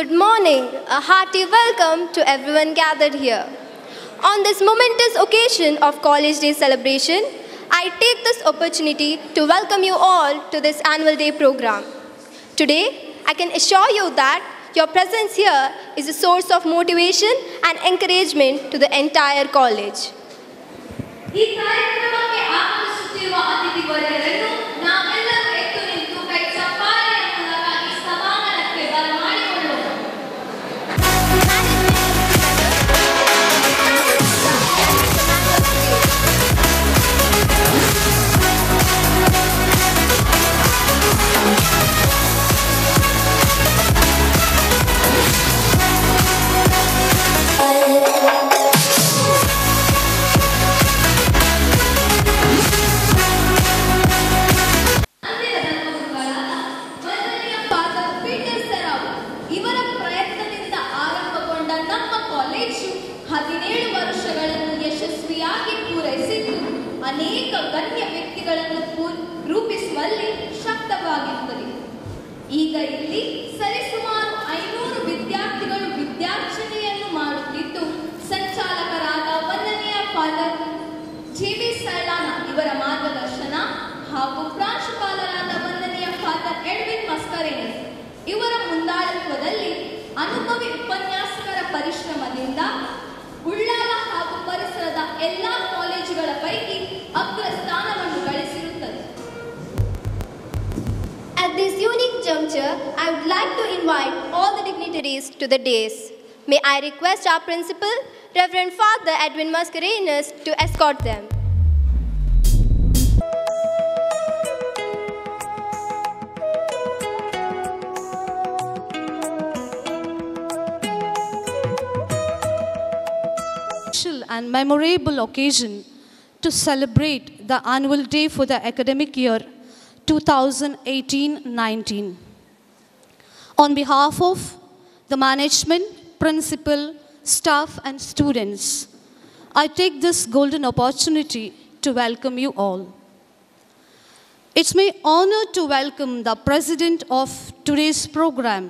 Good morning, a hearty welcome to everyone gathered here. On this momentous occasion of College Day celebration, I take this opportunity to welcome you all to this annual day program. Today, I can assure you that your presence here is a source of motivation and encouragement to the entire college. ಈ ಕಾರ್ಯಕ್ರಮಕ್ಕೆ ಆಗಮಿಸುತ್ತಿರುವ ಅತಿಥಿವರ್ಗರನ್ನು ನಾವೆಲ್ಲರೂ ಎದ್ದು ನಿಂತು ಕೈ ಚಪ್ಪಾಳೆಯ ಮೂಲಕ ಈ ಸಭಾಂಗಣಕ್ಕೆ ಬರಮಾಡಿಕೊಳ್ಳೋಣ. ಅನೇಕ ಗಣ್ಯ ವ್ಯಕ್ತಿಗಳನ್ನು ರೂಪಿಸುವಲ್ಲಿ ಶಕ್ತವಾಗಿರುತ್ತದೆ. ಈಗ ಇಲ್ಲಿ ಸರಿಸುಮಾರು 500 ವಿದ್ಯಾರ್ಥಿಗಳು ವಿದ್ಯಾರ್ಚನೆಯನ್ನು ಮಾಡುತ್ತಿದ್ದು, ಸಂಚಾಲಕರಾದ ವಂದನೆಯ ಫಾದರ್ ಜೆ.ಬಿ. ಸೈಲಾನ ಇವರ ಮಾರ್ಗದರ್ಶನ ಹಾಗೂ ಪ್ರಾಂಶುಪಾಲರಾದ ವಂದನೆಯ ಫಾದರ್ ಎಡ್ವಿನ್ ಮಸ್ಕರೇನಸ್ ಇವರ ಮುಂದಾಳತ್ವದಲ್ಲಿ ಅನುಭವಿ ಉಪನ್ಯಾಸಕರ ಪರಿಶ್ರಮದಿಂದ ಉಳ್ಳಾಲ ಹಾಗೂ ಪರಿಸರದ ಎಲ್ಲಾ ಕಾಲೇಜುಗಳ ಪೈಕಿ ಅಗ್ರ ಸ್ಥಾನವನ್ನು ಗಳಿಸಿರುತ್ತದೆ. At this unique juncture, I would like to invite all the dignitaries to the dais. May I request our principal, Reverend Father Edwin Mascarenhas, to escort them. And memorable occasion to celebrate the annual day for the academic year 2018-19. On behalf of the management, principal, staff and students, I take this golden opportunity to welcome you all. It's my honor to welcome the president of today's program,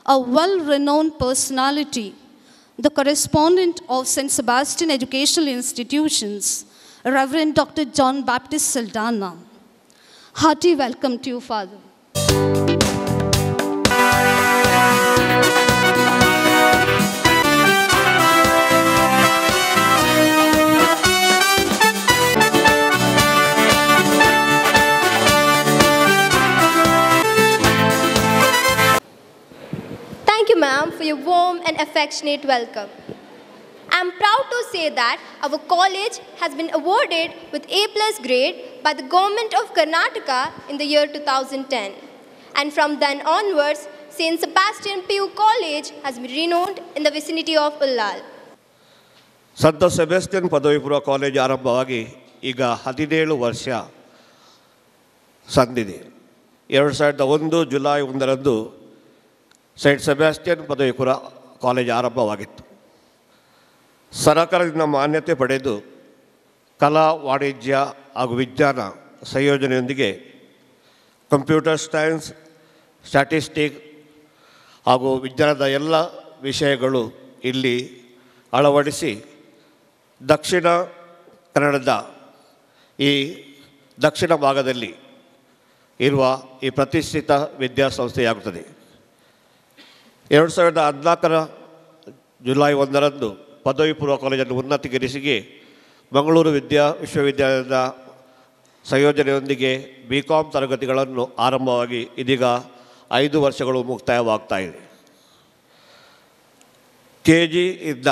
a well-renowned personality, the correspondent of St. Sebastian Educational Institutions, Reverend Dr. John Baptist Saldana. Hearty welcome to you, Father. Thank you, ma'am, for your warm and affectionate welcome. I am proud to say that our college has been awarded with A+ grade by the Government of Karnataka in the year 2010. And from then onwards, St. Sebastian PU College has been renowned in the vicinity of Ullal. ಸಂತ Sebastian ಪದವಿ ಪೂರ್ವ college ಆರಂಭವಾಗಿ ಈಗ 17 ವರ್ಷ ಸಂದಿದೆ. 2001 July 1ರಂದು Saint Sebastian ಪದವಿ ಪೂರ್ವ college ಆರಂಭವಾಗಿತ್ತು. ಸರ್ಕಾರದಿಂದ ಮಾನ್ಯತೆ ಪಡೆದು ಕಲಾ, ವಾಣಿಜ್ಯ ಹಾಗೂ ವಿಜ್ಞಾನ ಸಂಯೋಜನೆಯೊಂದಿಗೆ ಕಂಪ್ಯೂಟರ್ ಸೈನ್ಸ್, ಸ್ಟ್ಯಾಟಿಸ್ಟಿಕ್ ಹಾಗೂ ವಿಜ್ಞಾನದ ಎಲ್ಲ ವಿಷಯಗಳು ಇಲ್ಲಿ ಅಳವಡಿಸಿ ದಕ್ಷಿಣ ಕನ್ನಡದ ಈ ದಕ್ಷಿಣ ಭಾಗದಲ್ಲಿ ಇರುವ ಈ ಪ್ರತಿಷ್ಠಿತ ವಿದ್ಯಾಸಂಸ್ಥೆಯಾಗುತ್ತದೆ. 2014 ಜುಲೈ 1ರಂದು ಪದವಿ ಪೂರ್ವ ಕಾಲೇಜನ್ನು ಉನ್ನತೀಕರಿಸಿ ಮಂಗಳೂರು ವಿಶ್ವವಿದ್ಯಾಲಯದ ಸಂಯೋಜನೆಯೊಂದಿಗೆ BCom ತರಗತಿಗಳನ್ನು ಆರಂಭವಾಗಿ ಇದೀಗ 5 ವರ್ಷಗಳು ಮುಕ್ತಾಯವಾಗ್ತಾ ಇದೆ. KG ಇಂದ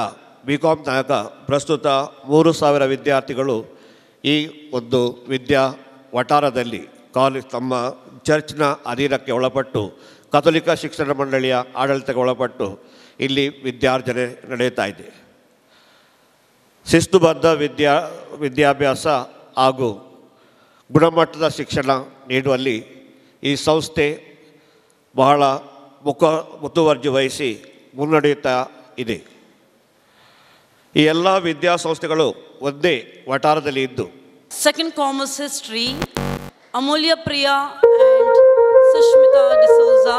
BCom ತನಕ ಪ್ರಸ್ತುತ 3000 ವಿದ್ಯಾರ್ಥಿಗಳು ಈ ಒಂದು ವಿದ್ಯಾ ವಠಾರದಲ್ಲಿ ತಮ್ಮ ಚರ್ಚ್ನ ಅಧೀನಕ್ಕೆ ಒಳಪಟ್ಟು ಕಥೋಲಿಕ ಶಿಕ್ಷಣ ಮಂಡಳಿಯ ಆಡಳಿತಕ್ಕೆ ಒಳಪಟ್ಟು ಇಲ್ಲಿ ವಿದ್ಯಾರ್ಜನೆ ನಡೆಯುತ್ತಾ ಇದೆ. ಶಿಸ್ತುಬದ್ಧ ವಿದ್ಯಾಭ್ಯಾಸ ಹಾಗೂ ಗುಣಮಟ್ಟದ ಶಿಕ್ಷಣ ನೀಡುವಲ್ಲಿ ಈ ಸಂಸ್ಥೆ ಬಹಳ ಮುತುವರ್ಜಿ ವಹಿಸಿ ಮುನ್ನಡೆಯುತ್ತಾ ಇದೆ. ಈ ಎಲ್ಲ ವಿದ್ಯಾಸಂಸ್ಥೆಗಳು ಒಂದೇ ವಠಾರದಲ್ಲಿ ಇದ್ದು Second Commerce History, Amulya Priya and Sushmita D'Souza.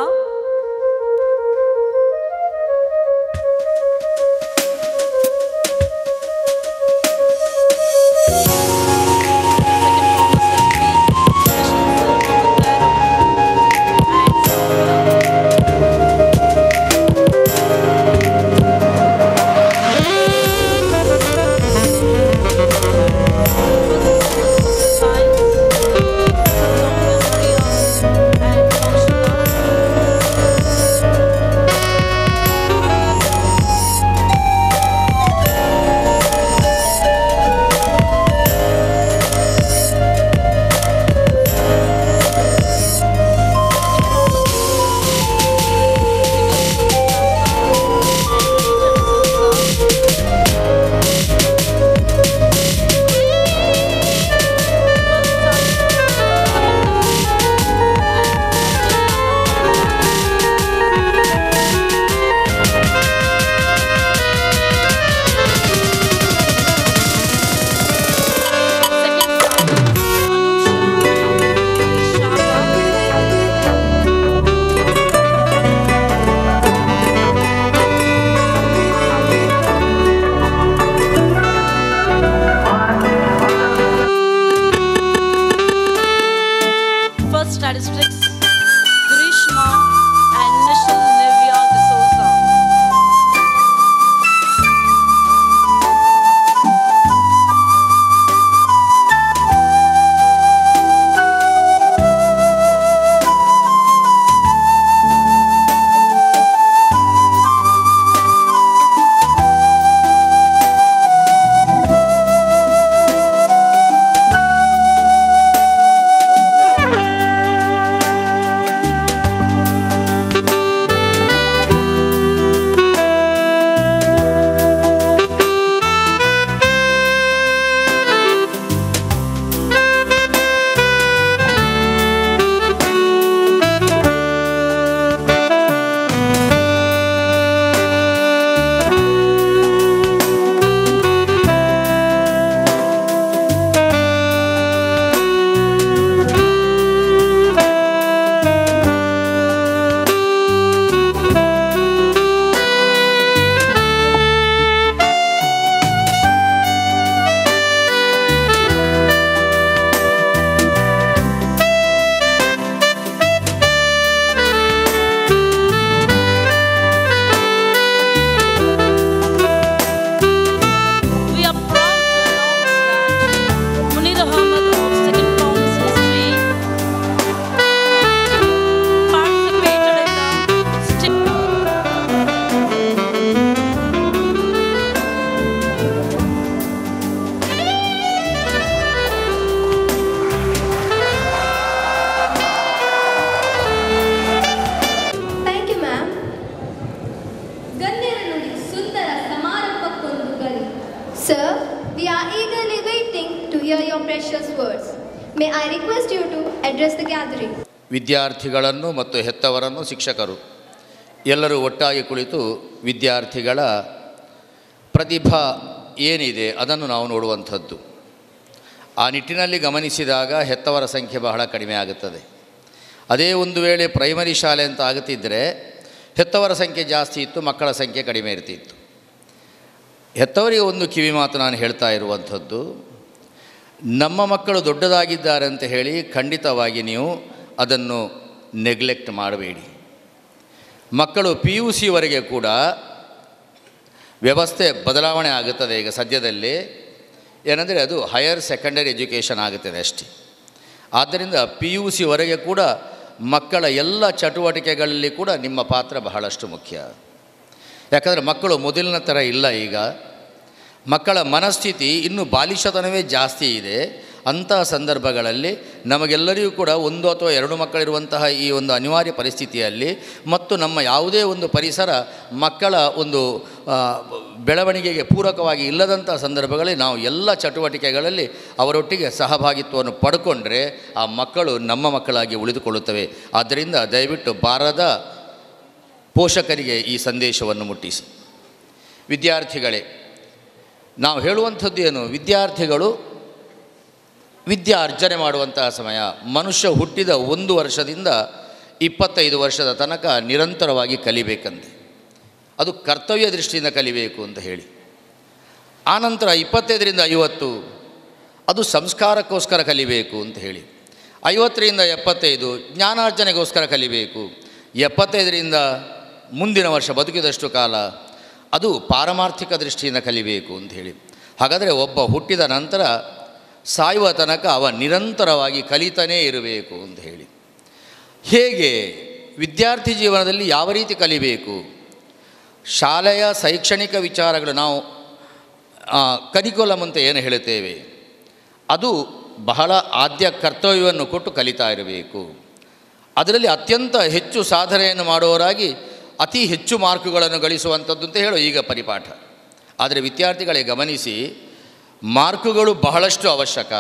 you to address the gathering. ವಿದ್ಯಾರ್ಥಿಗಳನ್ನು ಮತ್ತು ಹೆತ್ತವರನ್ನು ಶಿಕ್ಷಕರು ಎಲ್ಲರೂ ಒಟ್ಟಾಗಿ ಕುಳಿತು ವಿದ್ಯಾರ್ಥಿಗಳ ಪ್ರತಿಭಾ ಏನಿದೆ ಅದನ್ನು ನಾವು ನೋಡುವಂಥದ್ದು. ಆ ನಿಟ್ಟಿನಲ್ಲಿ ಗಮನಿಸಿದಾಗ ಹೆತ್ತವರ ಸಂಖ್ಯೆ ಬಹಳ ಕಡಿಮೆ ಆಗುತ್ತದೆ. ಅದೇ ಒಂದು ವೇಳೆ ಪ್ರೈಮರಿ ಶಾಲೆ ಅಂತ ಆಗುತ್ತಿದ್ದರೆ ಹೆತ್ತವರ ಸಂಖ್ಯೆ ಜಾಸ್ತಿ ಇತ್ತು, ಮಕ್ಕಳ ಸಂಖ್ಯೆ ಕಡಿಮೆ ಇರ್ತಿತ್ತು. ಹೆತ್ತವರಿಗೆ ಒಂದು ಕಿವಿ ಮಾತು ನಾನು ಹೇಳ್ತಾ ಇರುವಂಥದ್ದು, ನಮ್ಮ ಮಕ್ಕಳು ದೊಡ್ಡದಾಗಿದ್ದಾರೆ ಅಂತ ಹೇಳಿ ಖಂಡಿತವಾಗಿ ನೀವು ಅದನ್ನು ನೆಗ್ಲೆಕ್ಟ್ ಮಾಡಬೇಡಿ. ಮಕ್ಕಳು PUCವರೆಗೆ ಕೂಡ ವ್ಯವಸ್ಥೆ ಬದಲಾವಣೆ ಆಗುತ್ತದೆ. ಈಗ ಸದ್ಯದಲ್ಲಿ ಏನಂದರೆ ಅದು ಹೈಯರ್ ಸೆಕೆಂಡರಿ ಎಜುಕೇಷನ್ ಆಗುತ್ತದೆ ಅಷ್ಟೇ. ಆದ್ದರಿಂದ PUCವರೆಗೆ ಕೂಡ ಮಕ್ಕಳ ಎಲ್ಲ ಚಟುವಟಿಕೆಗಳಲ್ಲಿ ಕೂಡ ನಿಮ್ಮ ಪಾತ್ರ ಬಹಳಷ್ಟು ಮುಖ್ಯ. ಯಾಕಂದರೆ ಮಕ್ಕಳು ಮೊದಲಿನ ಥರ ಇಲ್ಲ. ಈಗ ಮಕ್ಕಳ ಮನಸ್ಥಿತಿ ಇನ್ನೂ ಬಾಲಿಶತನವೇ ಜಾಸ್ತಿ ಇದೆ. ಅಂತಹ ಸಂದರ್ಭಗಳಲ್ಲಿ ನಮಗೆಲ್ಲರಿಗೂ ಕೂಡ ಒಂದು ಅಥವಾ ಎರಡು ಮಕ್ಕಳಿರುವಂತಹ ಈ ಒಂದು ಅನಿವಾರ್ಯ ಪರಿಸ್ಥಿತಿಯಲ್ಲಿ ಮತ್ತು ನಮ್ಮ ಯಾವುದೇ ಒಂದು ಪರಿಸರ ಮಕ್ಕಳ ಒಂದು ಬೆಳವಣಿಗೆಗೆ ಪೂರಕವಾಗಿ ಇಲ್ಲದಂಥ ಸಂದರ್ಭಗಳಲ್ಲಿ ನಾವು ಎಲ್ಲ ಚಟುವಟಿಕೆಗಳಲ್ಲಿ ಅವರೊಟ್ಟಿಗೆ ಸಹಭಾಗಿತ್ವವನ್ನು ಪಡ್ಕೊಂಡ್ರೆ ಆ ಮಕ್ಕಳು ನಮ್ಮ ಮಕ್ಕಳಾಗಿ ಉಳಿದುಕೊಳ್ಳುತ್ತವೆ. ಆದ್ದರಿಂದ ದಯವಿಟ್ಟು ಬಾರದ ಪೋಷಕರಿಗೆ ಈ ಸಂದೇಶವನ್ನು ಮುಟ್ಟಿಸಿ. ವಿದ್ಯಾರ್ಥಿಗಳೇ, ನಾವು ಹೇಳುವಂಥದ್ದು ಏನು, ವಿದ್ಯಾರ್ಥಿಗಳು ವಿದ್ಯೆ ಅರ್ಜನೆ ಮಾಡುವಂತಹ ಸಮಯ. ಮನುಷ್ಯ ಹುಟ್ಟಿದ 1 ವರ್ಷದಿಂದ 25 ವರ್ಷದ ತನಕ ನಿರಂತರವಾಗಿ ಕಲಿಬೇಕಂತೆ. ಅದು ಕರ್ತವ್ಯ ದೃಷ್ಟಿಯಿಂದ ಕಲಿಬೇಕು ಅಂತ ಹೇಳಿ. ಆನಂತರ 25ರಿಂದ 50 ಅದು ಸಂಸ್ಕಾರಕ್ಕೋಸ್ಕರ ಕಲಿಬೇಕು ಅಂತ ಹೇಳಿ. 50ರಿಂದ 75 ಜ್ಞಾನಾರ್ಜನೆಗೋಸ್ಕರ ಕಲಿಬೇಕು. 75ರಿಂದ ಮುಂದಿನ ವರ್ಷ ಬದುಕಿದಷ್ಟು ಕಾಲ ಅದು ಪಾರಮಾರ್ಥಿಕ ದೃಷ್ಟಿಯಿಂದ ಕಲಿಬೇಕು ಅಂತ ಹೇಳಿ. ಹಾಗಾದರೆ ಒಬ್ಬ ಹುಟ್ಟಿದ ನಂತರ ಸಾಯುವ ತನಕ ಅವ ನಿರಂತರವಾಗಿ ಕಲಿತಾನೇ ಇರಬೇಕು ಅಂತ ಹೇಳಿ. ಹೇಗೆ ವಿದ್ಯಾರ್ಥಿ ಜೀವನದಲ್ಲಿ ಯಾವ ರೀತಿ ಕಲಿಬೇಕು? ಶಾಲೆಯ ಶೈಕ್ಷಣಿಕ ವಿಚಾರಗಳು ನಾವು ಕರಿಕ್ಯುಲಮ್ ಅಂತ ಏನು ಹೇಳುತ್ತೇವೆ, ಅದು ಬಹಳ ಆದ್ಯ ಕರ್ತವ್ಯವನ್ನು ಕೊಟ್ಟು ಕಲಿತಾ ಇರಬೇಕು. ಅದರಲ್ಲಿ ಅತ್ಯಂತ ಹೆಚ್ಚು ಸಾಧನೆಯನ್ನು ಮಾಡುವವರಾಗಿ ಅತಿ ಹೆಚ್ಚು ಮಾರ್ಕುಗಳನ್ನು ಗಳಿಸುವಂಥದ್ದು ಅಂತ ಹೇಳೋ ಈಗ ಪರಿಪಾಠ. ಆದರೆ ವಿದ್ಯಾರ್ಥಿಗಳೇ ಗಮನಿಸಿ, ಮಾರ್ಕುಗಳು ಬಹಳಷ್ಟು ಅವಶ್ಯಕ,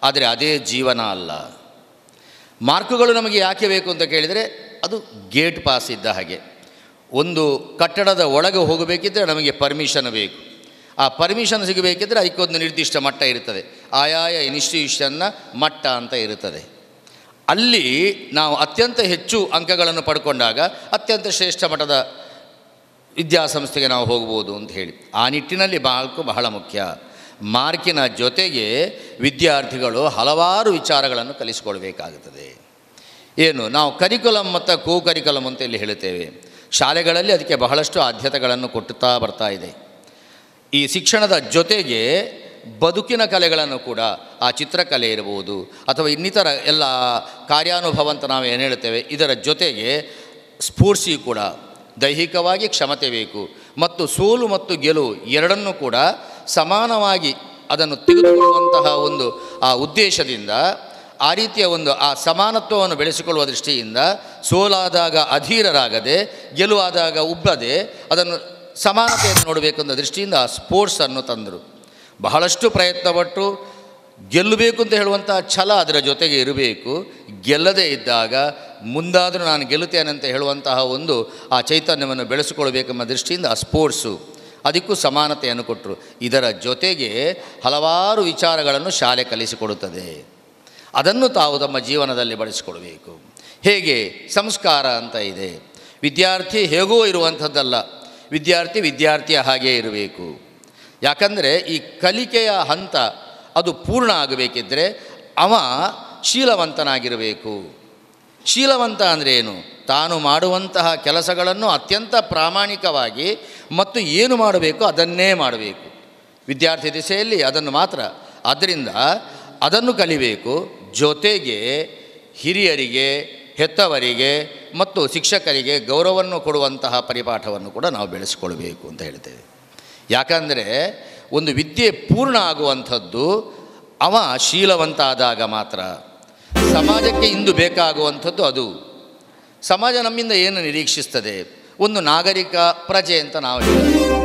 ಆದರೆ ಅದೇ ಜೀವನ ಅಲ್ಲ. ಮಾರ್ಕುಗಳು ನಮಗೆ ಯಾಕೆ ಬೇಕು ಅಂತ ಕೇಳಿದರೆ, ಅದು ಗೇಟ್ ಪಾಸ್ ಇದ್ದ ಹಾಗೆ. ಒಂದು ಕಟ್ಟಡದ ಒಳಗೆ ಹೋಗಬೇಕಿದ್ದರೆ ನಮಗೆ ಪರ್ಮಿಷನ್ ಬೇಕು. ಆ ಪರ್ಮಿಷನ್ ಸಿಗಬೇಕಿದ್ದರೆ ಅದಕ್ಕೊಂದು ನಿರ್ದಿಷ್ಟ ಮಟ್ಟ ಇರ್ತದೆ. ಆಯಾಯ ಇನ್ಸ್ಟಿಟ್ಯೂಷನ್ನ ಮಟ್ಟ ಅಂತ ಇರುತ್ತದೆ. ಅಲ್ಲಿ ನಾವು ಅತ್ಯಂತ ಹೆಚ್ಚು ಅಂಕಗಳನ್ನು ಪಡ್ಕೊಂಡಾಗ ಅತ್ಯಂತ ಶ್ರೇಷ್ಠ ಮಟ್ಟದ ವಿದ್ಯಾಸಂಸ್ಥೆಗೆ ನಾವು ಹೋಗ್ಬೋದು ಅಂತ ಹೇಳಿ. ಆ ನಿಟ್ಟಿನಲ್ಲಿ ಮಾರ್ಕು ಬಹಳ ಮುಖ್ಯ. ಮಾರ್ಕಿನ ಜೊತೆಗೆ ವಿದ್ಯಾರ್ಥಿಗಳು ಹಲವಾರು ವಿಚಾರಗಳನ್ನು ಕಲಿಸಿಕೊಳ್ಬೇಕಾಗುತ್ತದೆ. ಏನು ನಾವು ಕರಿಕ್ಯುಲಮ್ ಮತ್ತು ಕೋ ಕರಿಕ್ಯುಲಮ್ ಅಂತ ಇಲ್ಲಿ ಹೇಳುತ್ತೇವೆ. ಶಾಲೆಗಳಲ್ಲಿ ಅದಕ್ಕೆ ಬಹಳಷ್ಟು ಆದ್ಯತೆಗಳನ್ನು ಕೊಟ್ಟುತ್ತಾ ಬರ್ತಾ ಇದೆ. ಈ ಶಿಕ್ಷಣದ ಜೊತೆಗೆ ಬದುಕಿನ ಕಲೆಗಳನ್ನು ಕೂಡ, ಆ ಚಿತ್ರಕಲೆ ಇರ್ಬೋದು ಅಥವಾ ಇನ್ನಿತರ ಎಲ್ಲ ಕಾರ್ಯಾನುಭವ ಅಂತ ನಾವು ಏನು ಹೇಳ್ತೇವೆ, ಇದರ ಜೊತೆಗೆ ಸ್ಫೂರ್ತಿಯೂ ಕೂಡ ದೈಹಿಕವಾಗಿ ಕ್ಷಮತೆ ಬೇಕು ಮತ್ತು ಸೋಲು ಮತ್ತು ಗೆಲುವು ಎರಡನ್ನೂ ಕೂಡ ಸಮಾನವಾಗಿ ಅದನ್ನು ತೆಗೆದುಕೊಳ್ಳುವಂತಹ ಒಂದು ಆ ಉದ್ದೇಶದಿಂದ ಆ ರೀತಿಯ ಒಂದು ಆ ಸಮಾನತ್ವವನ್ನು ಬೆಳೆಸಿಕೊಳ್ಳುವ ದೃಷ್ಟಿಯಿಂದ ಸೋಲಾದಾಗ ಅಧೀರರಾಗದೆ ಗೆಲುವಾದಾಗ ಉಬ್ಬದೆ ಅದನ್ನು ಸಮಾನತೆಯನ್ನು ನೋಡಬೇಕು ಅನ್ನೋ ದೃಷ್ಟಿಯಿಂದ ಆ ಸ್ಪೋರ್ಟ್ಸನ್ನು ತಂದರು. ಬಹಳಷ್ಟು ಪ್ರಯತ್ನಪಟ್ಟು ಗೆಲ್ಲಬೇಕು ಅಂತ ಹೇಳುವಂಥ ಛಲ ಅದರ ಜೊತೆಗೆ ಇರಬೇಕು. ಗೆಲ್ಲದೇ ಇದ್ದಾಗ ಮುಂದಾದರೂ ನಾನು ಗೆಲ್ಲುತ್ತೇನೆ ಅಂತ ಹೇಳುವಂತಹ ಒಂದು ಆ ಚೈತನ್ಯವನ್ನು ಬೆಳೆಸಿಕೊಳ್ಬೇಕೆಂಬ ದೃಷ್ಟಿಯಿಂದ ಆ ಸ್ಪೋರ್ಟ್ಸು ಅದಕ್ಕೂ ಸಮಾನತೆಯನ್ನು ಕೊಟ್ಟರು. ಇದರ ಜೊತೆಗೆ ಹಲವಾರು ವಿಚಾರಗಳನ್ನು ಶಾಲೆ ಕಲಿಸಿಕೊಡುತ್ತದೆ. ಅದನ್ನು ತಾವು ತಮ್ಮ ಜೀವನದಲ್ಲಿ ಬಳಸಿಕೊಳ್ಬೇಕು. ಹೇಗೆ ಸಂಸ್ಕಾರ ಅಂತ ಇದೆ. ವಿದ್ಯಾರ್ಥಿ ಹೇಗೋ ಇರುವಂಥದ್ದಲ್ಲ, ವಿದ್ಯಾರ್ಥಿಯ ಹಾಗೇ ಇರಬೇಕು. ಯಾಕಂದರೆ ಈ ಕಲಿಕೆಯ ಹಂತ ಅದು ಪೂರ್ಣ ಆಗಬೇಕಿದ್ದರೆ ಅವ ಶೀಲವಂತನಾಗಿರಬೇಕು. ಶೀಲವಂತ ಅಂದರೆ ಏನು? ತಾನು ಮಾಡುವಂತಹ ಕೆಲಸಗಳನ್ನು ಅತ್ಯಂತ ಪ್ರಾಮಾಣಿಕವಾಗಿ ಮತ್ತು ಏನು ಮಾಡಬೇಕು ಅದನ್ನೇ ಮಾಡಬೇಕು. ವಿದ್ಯಾರ್ಥಿ ದಿಸೆಯಲ್ಲಿ ಅದನ್ನು ಮಾತ್ರ. ಆದ್ದರಿಂದ ಅದನ್ನು ಕಲಿಬೇಕು. ಜೊತೆಗೆ ಹಿರಿಯರಿಗೆ, ಹೆತ್ತವರಿಗೆ ಮತ್ತು ಶಿಕ್ಷಕರಿಗೆ ಗೌರವವನ್ನು ಕೊಡುವಂತಹ ಪರಿಪಾಠವನ್ನು ಕೂಡ ನಾವು ಬೆಳೆಸಿಕೊಳ್ಬೇಕು ಅಂತ ಹೇಳ್ತೇವೆ. ಯಾಕಂದರೆ ಒಂದು ವಿದ್ಯೆ ಪೂರ್ಣ ಆಗುವಂಥದ್ದು ಅವ ಶೀಲವಂತ ಆದಾಗ ಮಾತ್ರ. ಸಮಾಜಕ್ಕೆ ಇಂದು ಬೇಕಾಗುವಂಥದ್ದು ಅದು. ಸಮಾಜ ನಮ್ಮಿಂದ ಏನು ನಿರೀಕ್ಷಿಸ್ತದೆ? ಒಂದು ನಾಗರಿಕ ಪ್ರಜೆ ಅಂತ ನಾವು ಹೇಳ್ತೇವೆ.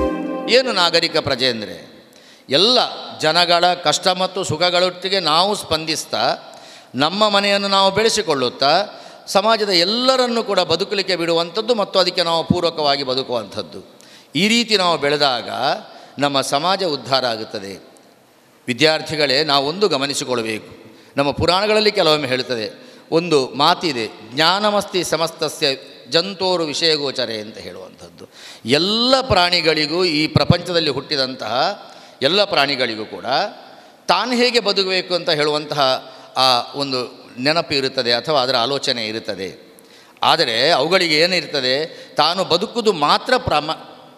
ಏನು ನಾಗರಿಕ ಪ್ರಜೆ ಅಂದರೆ, ಎಲ್ಲ ಜನಗಳ ಕಷ್ಟ ಮತ್ತು ಸುಖಗಳೊಟ್ಟಿಗೆ ನಾವು ಸ್ಪಂದಿಸ್ತಾ ನಮ್ಮ ಮನೆಯನ್ನು ನಾವು ಬೆಳೆಸಿಕೊಳ್ಳುತ್ತಾ ಸಮಾಜದ ಎಲ್ಲರನ್ನೂ ಕೂಡ ಬದುಕಲಿಕ್ಕೆ ಬಿಡುವಂಥದ್ದು ಮತ್ತು ಅದಕ್ಕೆ ನಾವು ಪೂರಕವಾಗಿ ಬದುಕುವಂಥದ್ದು. ಈ ರೀತಿ ನಾವು ಬೆಳೆದಾಗ ನಮ್ಮ ಸಮಾಜ ಉದ್ಧಾರ ಆಗುತ್ತದೆ. ವಿದ್ಯಾರ್ಥಿಗಳೇ, ನಾವೊಂದು ಗಮನಿಸಿಕೊಳ್ಳಬೇಕು. ನಮ್ಮ ಪುರಾಣಗಳಲ್ಲಿ ಕೆಲವೊಮ್ಮೆ ಹೇಳುತ್ತದೆ, ಒಂದು ಮಾತಿದೆ, ಜ್ಞಾನಮಸ್ತಿ ಸಮಸ್ತಸ್ಯ ಜಂತೋರು ವಿಷಯಗೋಚರೆ ಅಂತ ಹೇಳುವಂಥದ್ದು. ಎಲ್ಲ ಪ್ರಾಣಿಗಳಿಗೂ, ಈ ಪ್ರಪಂಚದಲ್ಲಿ ಹುಟ್ಟಿದಂತಹ ಎಲ್ಲ ಪ್ರಾಣಿಗಳಿಗೂ ಕೂಡ ತಾನು ಹೇಗೆ ಬದುಕಬೇಕು ಅಂತ ಹೇಳುವಂತಹ ಆ ಒಂದು ನೆನಪು ಇರುತ್ತದೆ ಅಥವಾ ಅದರ ಆಲೋಚನೆ ಇರುತ್ತದೆ. ಆದರೆ ಅವುಗಳಿಗೆ ಏನಿರ್ತದೆ, ತಾನು ಬದುಕುವುದು ಮಾತ್ರ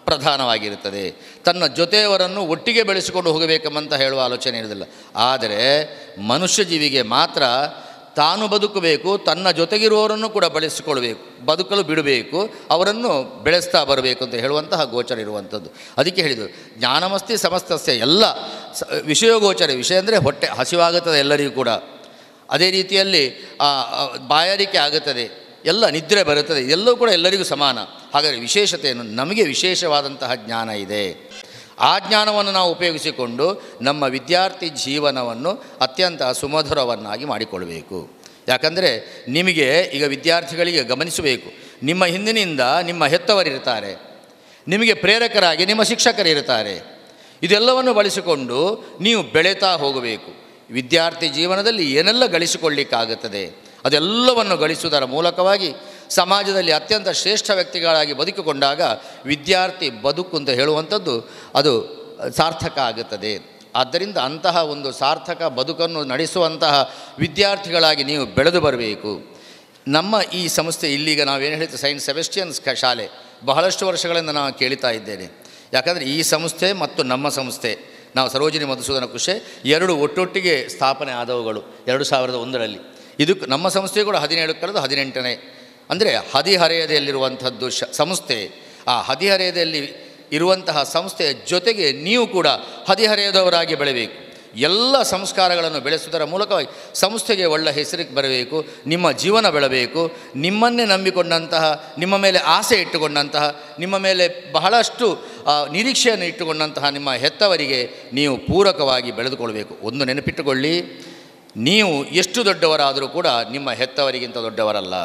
ಪ್ರಧಾನವಾಗಿರುತ್ತದೆ. ತನ್ನ ಜೊತೆಯವರನ್ನು ಒಟ್ಟಿಗೆ ಬೆಳೆಸಿಕೊಂಡು ಹೋಗಬೇಕೆಂಬಂತ ಹೇಳುವ ಆಲೋಚನೆ ಇರೋದಿಲ್ಲ. ಆದರೆ ಮನುಷ್ಯ ಜೀವಿಗೆ ಮಾತ್ರ ತಾನು ಬದುಕಬೇಕು, ತನ್ನ ಜೊತೆಗಿರುವವರನ್ನು ಕೂಡ ಬೆಳೆಸಿಕೊಳ್ಬೇಕು, ಬದುಕಲು ಬಿಡಬೇಕು, ಅವರನ್ನು ಬೆಳೆಸ್ತಾ ಬರಬೇಕು ಅಂತ ಹೇಳುವಂತಹ ಗೋಚರ ಇರುವಂಥದ್ದು. ಅದಕ್ಕೆ ಹೇಳಿದರು, ಜ್ಞಾನಮಸ್ತಿ ಸಮಸ್ತಸ್ಯ, ಎಲ್ಲ ವಿಷಯಗೋಚರ. ವಿಷಯ ಅಂದರೆ ಹೊಟ್ಟೆ ಹಸಿವಾಗುತ್ತದೆ ಎಲ್ಲರಿಗೂ ಕೂಡ, ಅದೇ ರೀತಿಯಲ್ಲಿ ಬಾಯಾರಿಕೆ ಆಗುತ್ತದೆ, ಎಲ್ಲ ನಿದ್ರೆ ಬರುತ್ತದೆ, ಎಲ್ಲವೂ ಕೂಡ ಎಲ್ಲರಿಗೂ ಸಮಾನ. ಹಾಗಾದರೆ ವಿಶೇಷತೆಯನ್ನು, ನಮಗೆ ವಿಶೇಷವಾದಂತಹ ಜ್ಞಾನ ಇದೆ. ಆ ಜ್ಞಾನವನ್ನು ನಾವು ಉಪಯೋಗಿಸಿಕೊಂಡು ನಮ್ಮ ವಿದ್ಯಾರ್ಥಿ ಜೀವನವನ್ನು ಅತ್ಯಂತ ಸುಮಧುರವನ್ನಾಗಿ ಮಾಡಿಕೊಳ್ಬೇಕು. ಯಾಕಂದರೆ ನಿಮಗೆ ಈಗ ವಿದ್ಯಾರ್ಥಿಗಳಿಗೆ ಗಮನಿಸಬೇಕು, ನಿಮ್ಮ ಹಿಂದಿನಿಂದ ನಿಮ್ಮ ಹೆತ್ತವರಿರ್ತಾರೆ, ನಿಮಗೆ ಪ್ರೇರಕರಾಗಿ ನಿಮ್ಮ ಶಿಕ್ಷಕರಿರ್ತಾರೆ. ಇದೆಲ್ಲವನ್ನು ಬಳಸಿಕೊಂಡು ನೀವು ಬೆಳೀತಾ ಹೋಗಬೇಕು. ವಿದ್ಯಾರ್ಥಿ ಜೀವನದಲ್ಲಿ ಏನೆಲ್ಲ ಗಳಿಸಿಕೊಳ್ಳಿಕ್ಕಾಗುತ್ತದೆ ಅದೆಲ್ಲವನ್ನು ಗಳಿಸುವುದರ ಮೂಲಕವಾಗಿ ಸಮಾಜದಲ್ಲಿ ಅತ್ಯಂತ ಶ್ರೇಷ್ಠ ವ್ಯಕ್ತಿಗಳಾಗಿ ಬದುಕಿಕೊಂಡಾಗ ವಿದ್ಯಾರ್ಥಿ ಬದುಕು ಅಂತ ಹೇಳುವಂಥದ್ದು ಅದು ಸಾರ್ಥಕ ಆಗುತ್ತದೆ. ಆದ್ದರಿಂದ ಅಂತಹ ಒಂದು ಸಾರ್ಥಕ ಬದುಕನ್ನು ನಡೆಸುವಂತಹ ವಿದ್ಯಾರ್ಥಿಗಳಾಗಿ ನೀವು ಬೆಳೆದು ಬರಬೇಕು. ನಮ್ಮ ಈ ಸಂಸ್ಥೆ, ಇಲ್ಲಿಗ ನಾವೇನು ಹೇಳ್ತೀವಿ ಸೈಂಟ್ ಸೆಬೆಸ್ಟಿಯನ್ಸ್ ಶಾಲೆ, ಬಹಳಷ್ಟು ವರ್ಷಗಳಿಂದ ನಾನು ಕೇಳ್ತಾ ಇದ್ದೇನೆ. ಯಾಕಂದರೆ ಈ ಸಂಸ್ಥೆ ಮತ್ತು ನಮ್ಮ ಸಂಸ್ಥೆ, ನಾವು ಸರೋಜಿನಿ ಮಧುಸೂದನ ಕೃಷಿ ಎರಡು ಒಟ್ಟೊಟ್ಟಿಗೆ ಸ್ಥಾಪನೆ ಆದವುಗಳು 2001ರಲ್ಲಿ. ಇದಕ್ಕೆ ನಮ್ಮ ಸಂಸ್ಥೆ ಕೂಡ 17 ಕಳೆದು 18ನೇ, ಅಂದರೆ ಹದಿಹರೆಯದಲ್ಲಿರುವಂಥದ್ದು ಸಂಸ್ಥೆ. ಆ ಹದಿಹರೆಯದಲ್ಲಿ ಇರುವಂತಹ ಸಂಸ್ಥೆಯ ಜೊತೆಗೆ ನೀವು ಕೂಡ ಹದಿಹರೆಯದವರಾಗಿ ಬೆಳೆಯಬೇಕು. ಎಲ್ಲ ಸಂಸ್ಕಾರಗಳನ್ನು ಬೆಳೆಸುವುದರ ಮೂಲಕವಾಗಿ ಸಂಸ್ಥೆಗೆ ಒಳ್ಳೆಯ ಹೆಸರಿಗೆ ಬರಬೇಕು, ನಿಮ್ಮ ಜೀವನ ಬೆಳಬೇಕು. ನಿಮ್ಮನ್ನೇ ನಂಬಿಕೊಂಡಂತಹ, ನಿಮ್ಮ ಮೇಲೆ ಆಸೆ ಇಟ್ಟುಕೊಂಡಂತಹ, ನಿಮ್ಮ ಮೇಲೆ ಬಹಳಷ್ಟು ನಿರೀಕ್ಷೆಯನ್ನು ಇಟ್ಟುಕೊಂಡಂತಹ ನಿಮ್ಮ ಹೆತ್ತವರಿಗೆ ನೀವು ಪೂರಕವಾಗಿ ಬೆಳೆದುಕೊಳ್ಬೇಕು. ಒಂದು ನೆನಪಿಟ್ಟುಕೊಳ್ಳಿ, ನೀವು ಎಷ್ಟು ದೊಡ್ಡವರಾದರೂ ಕೂಡ ನಿಮ್ಮ ಹೆತ್ತವರಿಗಿಂತ ದೊಡ್ಡವರಲ್ಲ.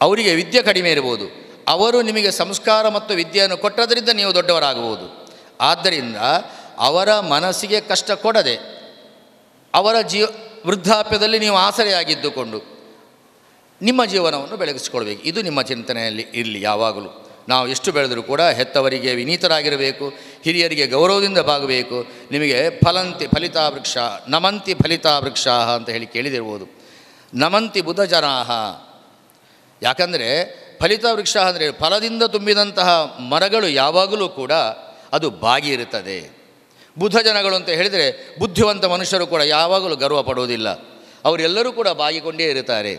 ಅವರಿಗೆ ವಿದ್ಯೆ ಕಡಿಮೆ ಇರ್ಬೋದು, ಅವರು ನಿಮಗೆ ಸಂಸ್ಕಾರ ಮತ್ತು ವಿದ್ಯೆಯನ್ನು ಕೊಟ್ಟದರಿಂದ ನೀವು ದೊಡ್ಡವರಾಗಬಹುದು. ಆದ್ದರಿಂದ ಅವರ ಮನಸ್ಸಿಗೆ ಕಷ್ಟ ಕೊಡದೆ, ಅವರ ವೃದ್ಧಾಪ್ಯದಲ್ಲಿ ನೀವು ಆಸರೆಯಾಗಿದ್ದುಕೊಂಡು ನಿಮ್ಮ ಜೀವನವನ್ನು ಬೆಳಗಿಸಿಕೊಳ್ಬೇಕು. ಇದು ನಿಮ್ಮ ಚಿಂತನೆಯಲ್ಲಿ ಇರಲಿ ಯಾವಾಗಲೂ. ನಾವು ಎಷ್ಟು ಬೆಳೆದರೂ ಕೂಡ ಹೆತ್ತವರಿಗೆ ವಿನೀತರಾಗಿರಬೇಕು, ಹಿರಿಯರಿಗೆ ಗೌರವದಿಂದ ಬಾಗಬೇಕು. ನಿಮಗೆ ಫಲಿತಾ ವೃಕ್ಷ ನಮಂತಿ ಫಲಿತಾ ವೃಕ್ಷ ಅಂತ ಹೇಳಿ ಕೇಳಿದಿರ್ಬೋದು. ನಮಂತಿ ಬುಧ ಜನಾಹ, ಯಾಕಂದರೆ ಫಲಿತ ವೃಕ್ಷ ಅಂದರೆ ಫಲದಿಂದ ತುಂಬಿದಂತಹ ಮರಗಳು ಯಾವಾಗಲೂ ಕೂಡ ಅದು ಬಾಗಿ ಇರುತ್ತದೆ. ಬುಧ ಜನಗಳು ಅಂತ ಹೇಳಿದರೆ ಬುದ್ಧಿವಂತ ಮನುಷ್ಯರು ಕೂಡ ಯಾವಾಗಲೂ ಗರ್ವ ಪಡುವುದಿಲ್ಲ, ಅವರೆಲ್ಲರೂ ಕೂಡ ಬಾಗಿಕೊಂಡೇ ಇರುತ್ತಾರೆ.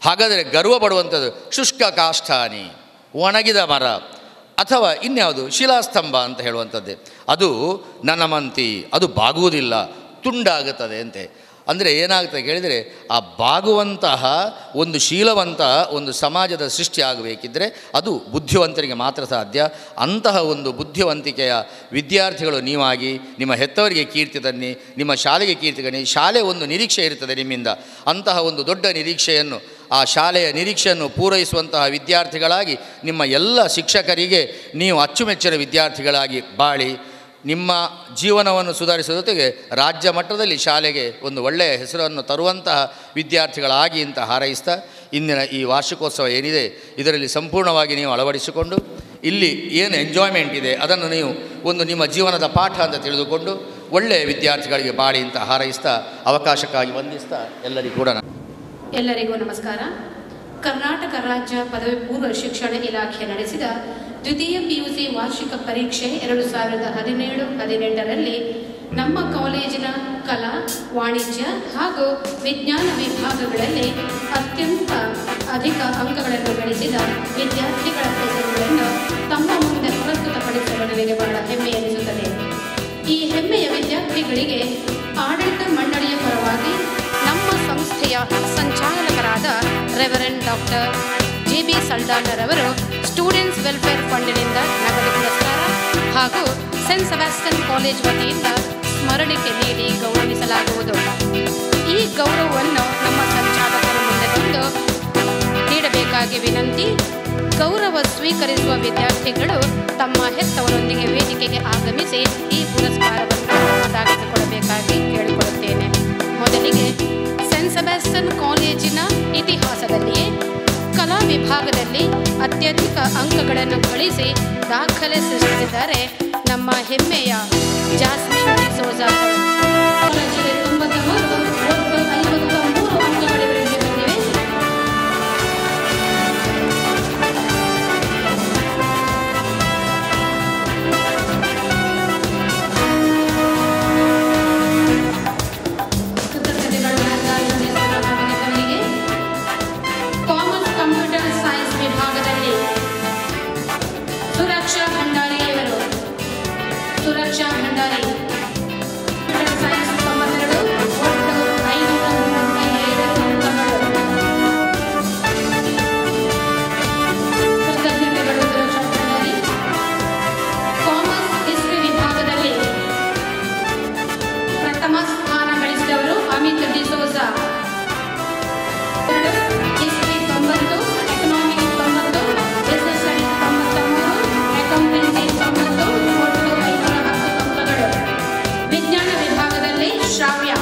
ಹಾಗಾದರೆ ಗರ್ವ ಪಡುವಂಥದ್ದು ಶುಷ್ಕ ಕಾಷ್ಠಾನಿ, ಒಣಗಿದ ಮರ, ಅಥವಾ ಇನ್ಯಾವುದು ಶಿಲಾಸ್ತಂಭ ಅಂತ ಹೇಳುವಂಥದ್ದೇ. ಅದು ನನಮಂತಿ, ಅದು ಬಾಗುವುದಿಲ್ಲ, ತುಂಡಾಗುತ್ತದೆ ಅಂತೆ. ಅಂದರೆ ಏನಾಗ್ತದೆ ಕೇಳಿದರೆ, ಆ ಬಾಗುವಂತಹ ಒಂದು ಶೀಲವಂತ ಒಂದು ಸಮಾಜದ ಸೃಷ್ಟಿ ಆಗಬೇಕಿದ್ದರೆ ಅದು ಬುದ್ಧಿವಂತರಿಗೆ ಮಾತ್ರ ಸಾಧ್ಯ. ಅಂತಹ ಒಂದು ಬುದ್ಧಿವಂತಿಕೆಯ ವಿದ್ಯಾರ್ಥಿಗಳು ನೀವಾಗಿ ನಿಮ್ಮ ಹೆತ್ತವರಿಗೆ ಕೀರ್ತಿ ತನ್ನಿ, ನಿಮ್ಮ ಶಾಲೆಗೆ ಕೀರ್ತಿ ತನ್ನಿ. ಶಾಲೆ ಒಂದು ನಿರೀಕ್ಷೆ ಇರ್ತದೆ ನಿಮ್ಮಿಂದ, ಅಂತಹ ಒಂದು ದೊಡ್ಡ ನಿರೀಕ್ಷೆಯನ್ನು, ಆ ಶಾಲೆಯ ನಿರೀಕ್ಷೆಯನ್ನು ಪೂರೈಸುವಂತಹ ವಿದ್ಯಾರ್ಥಿಗಳಾಗಿ ನಿಮ್ಮ ಎಲ್ಲ ಶಿಕ್ಷಕರಿಗೆ ನೀವು ಅಚ್ಚುಮೆಚ್ಚಿನ ವಿದ್ಯಾರ್ಥಿಗಳಾಗಿ ಬಾಳಿ ನಿಮ್ಮ ಜೀವನವನ್ನು ಸುಧಾರಿಸುವ ಜೊತೆಗೆ ರಾಜ್ಯ ಮಟ್ಟದಲ್ಲಿ ಶಾಲೆಗೆ ಒಂದು ಒಳ್ಳೆಯ ಹೆಸರನ್ನು ತರುವಂತಹ ವಿದ್ಯಾರ್ಥಿಗಳಾಗಿ ಅಂತ ಹಾರೈಸ್ತಾ, ಇಂದಿನ ಈ ವಾರ್ಷಿಕೋತ್ಸವ ಏನಿದೆ ಇದರಲ್ಲಿ ಸಂಪೂರ್ಣವಾಗಿ ನೀವು ಅಳವಡಿಸಿಕೊಂಡು ಇಲ್ಲಿ ಏನು ಎಂಜಾಯ್ಮೆಂಟ್ ಇದೆ ಅದನ್ನು ನೀವು ಒಂದು ನಿಮ್ಮ ಜೀವನದ ಪಾಠ ಅಂತ ತಿಳಿದುಕೊಂಡು ಒಳ್ಳೆಯ ವಿದ್ಯಾರ್ಥಿಗಳಿಗೆ ಬಾಳಿ ಅಂತ ಹಾರೈಸ್ತಾ ಅವಕಾಶಕ್ಕಾಗಿ ವಂದಿಸ್ತಾ ಎಲ್ಲರಿಗೂ ನಮಸ್ಕಾರ. ಕರ್ನಾಟಕ ರಾಜ್ಯ ಪದವಿ ಪೂರ್ವ ಶಿಕ್ಷಣ ಇಲಾಖೆ ನಡೆಸಿದ ದ್ವಿತೀಯ PUC ವಾರ್ಷಿಕ ಪರೀಕ್ಷೆ 2017-18ರಲ್ಲಿ ನಮ್ಮ ಕಾಲೇಜಿನ ಕಲಾ, ವಾಣಿಜ್ಯ ಹಾಗೂ ವಿಜ್ಞಾನ ವಿಭಾಗಗಳಲ್ಲಿ ಅತ್ಯಂತ ಅಧಿಕ ಅಂಕಗಳನ್ನು ಗಳಿಸಿದ ವಿದ್ಯಾರ್ಥಿಗಳ ಹೆಸರುಗಳನ್ನು ತಮ್ಮ ಮುಂದೆ ಪ್ರಸ್ತುತಪಡಿಸಲು ನನಗೆ ಬಹಳ ಹೆಮ್ಮೆ ಎನಿಸುತ್ತದೆ. ಈ ಹೆಮ್ಮೆಯ ವಿದ್ಯಾರ್ಥಿಗಳಿಗೆ ಆಡಳಿತ ಮಂಡಳಿಯ ಪರವಾಗಿ ನಮ್ಮ ಸಂಸ್ಥೆಯ ಸಂಚಾಲಕರಾದ ರೆವರೆಂಡ್ ಡಾಕ್ಟರ್ JB ಸಲ್ದಾನರವರು ಸ್ಟೂಡೆಂಟ್ಸ್ ವೆಲ್ಫೇರ್ ಫಂಡಿನಿಂದ ನಗದು ಪುರಸ್ಕಾರ ಹಾಗೂ ಸೆಂಟ್ ಸೆಬಾಸ್ಟಿಯನ್ ಕಾಲೇಜ್ ವತಿಯಿಂದ ಸ್ಮರಣಿಕೆ ನೀಡಿ ಗೌರವಿಸಲಾಗುವುದು. ಈ ಗೌರವವನ್ನು ನಮ್ಮ ಸಂಚಾಲಕರ ಮುಂದೆ ಬಂದು ನೀಡಬೇಕಾಗಿ ವಿನಂತಿ. ಗೌರವ ಸ್ವೀಕರಿಸುವ ವಿದ್ಯಾರ್ಥಿಗಳು ತಮ್ಮ ಹೆತ್ತವರೊಂದಿಗೆ ವೇದಿಕೆಗೆ ಆಗಮಿಸಿ ಈ ಪುರಸ್ಕಾರವನ್ನು ಸಾಗಿಸಿಕೊಡಬೇಕಾಗಿ ಕೇಳಿಕೊಳ್ಳುತ್ತೇನೆ. ಮೊದಲಿಗೆ ಸೆಂಟ್ ಸೆಬಾಸ್ಟಿಯನ್ ಕಾಲೇಜಿನ ಇತಿಹಾಸದಲ್ಲಿಯೇ ಕಲಾ ವಿಭಾಗದಲ್ಲಿ ಅತ್ಯಧಿಕ ಅಂಕಗಳನ್ನು ಗಳಿಸಿ ದಾಖಲೆ ಸೃಷ್ಟಿಸಿದ್ದಾರೆ ನಮ್ಮ ಹೆಮ್ಮೆಯ ಜಾಸ್ಮಿನ್ ಡಿಸೋಜಾ. 93 ಒಟ್ಟು 53 ಅಂಕಗಳಿವರಿಗೆ ಬಂದಿವೆ. ಕೃತಜ್ಞತೆಗಳು ನಾಗರಾಜನಿಗೆ. ಕಾಮರ್ಸ್ ಕಂಪ್ಯೂಟರ್ ಸೈನ್ಸ್ ವಿಭಾಗದಲ್ಲಿ ಸುರಕ್ಷಾ ಭಂಡಾರಿ ಇವರು. ಸುರಕ್ಷಾ ಭಂಡಾರಿ ಸೈನ್ಸ್ 92 ಒಟ್ಟು 537 ಅಂಕಗಳು. ಕೃತಜ್ಞತೆಗಳು ಸುರಕ್ಷಾ ಭಂಡಾರಿ. ಕಾಮರ್ಸ್ ಹಿಸ್ಟ್ರಿ ವಿಭಾಗದಲ್ಲಿ ಪ್ರಥಮ ಸ್ಥಾನ ಗಳಿಸಿದವರು Amit D'Souza. History 90, economics 90, business studies 93, accountancy 90 ಒಟ್ಟು 510 ಅಂಕಗಳು. ವಿಜ್ಞಾನ ವಿಭಾಗದಲ್ಲಿ Shravya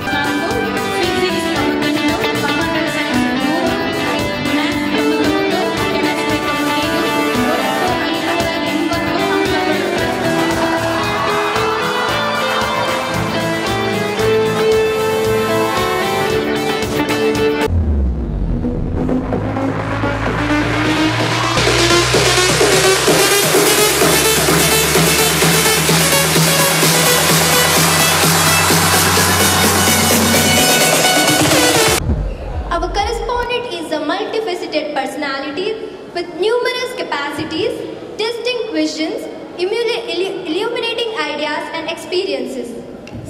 4, physics 98, computer science 3, maths 91, chemistry 95 ಒಟ್ಟು 580 ಅಂಕಗಳು. Our correspondent is a multifaceted personality with numerous capacities, distinct visions, illuminating ideas and experiences.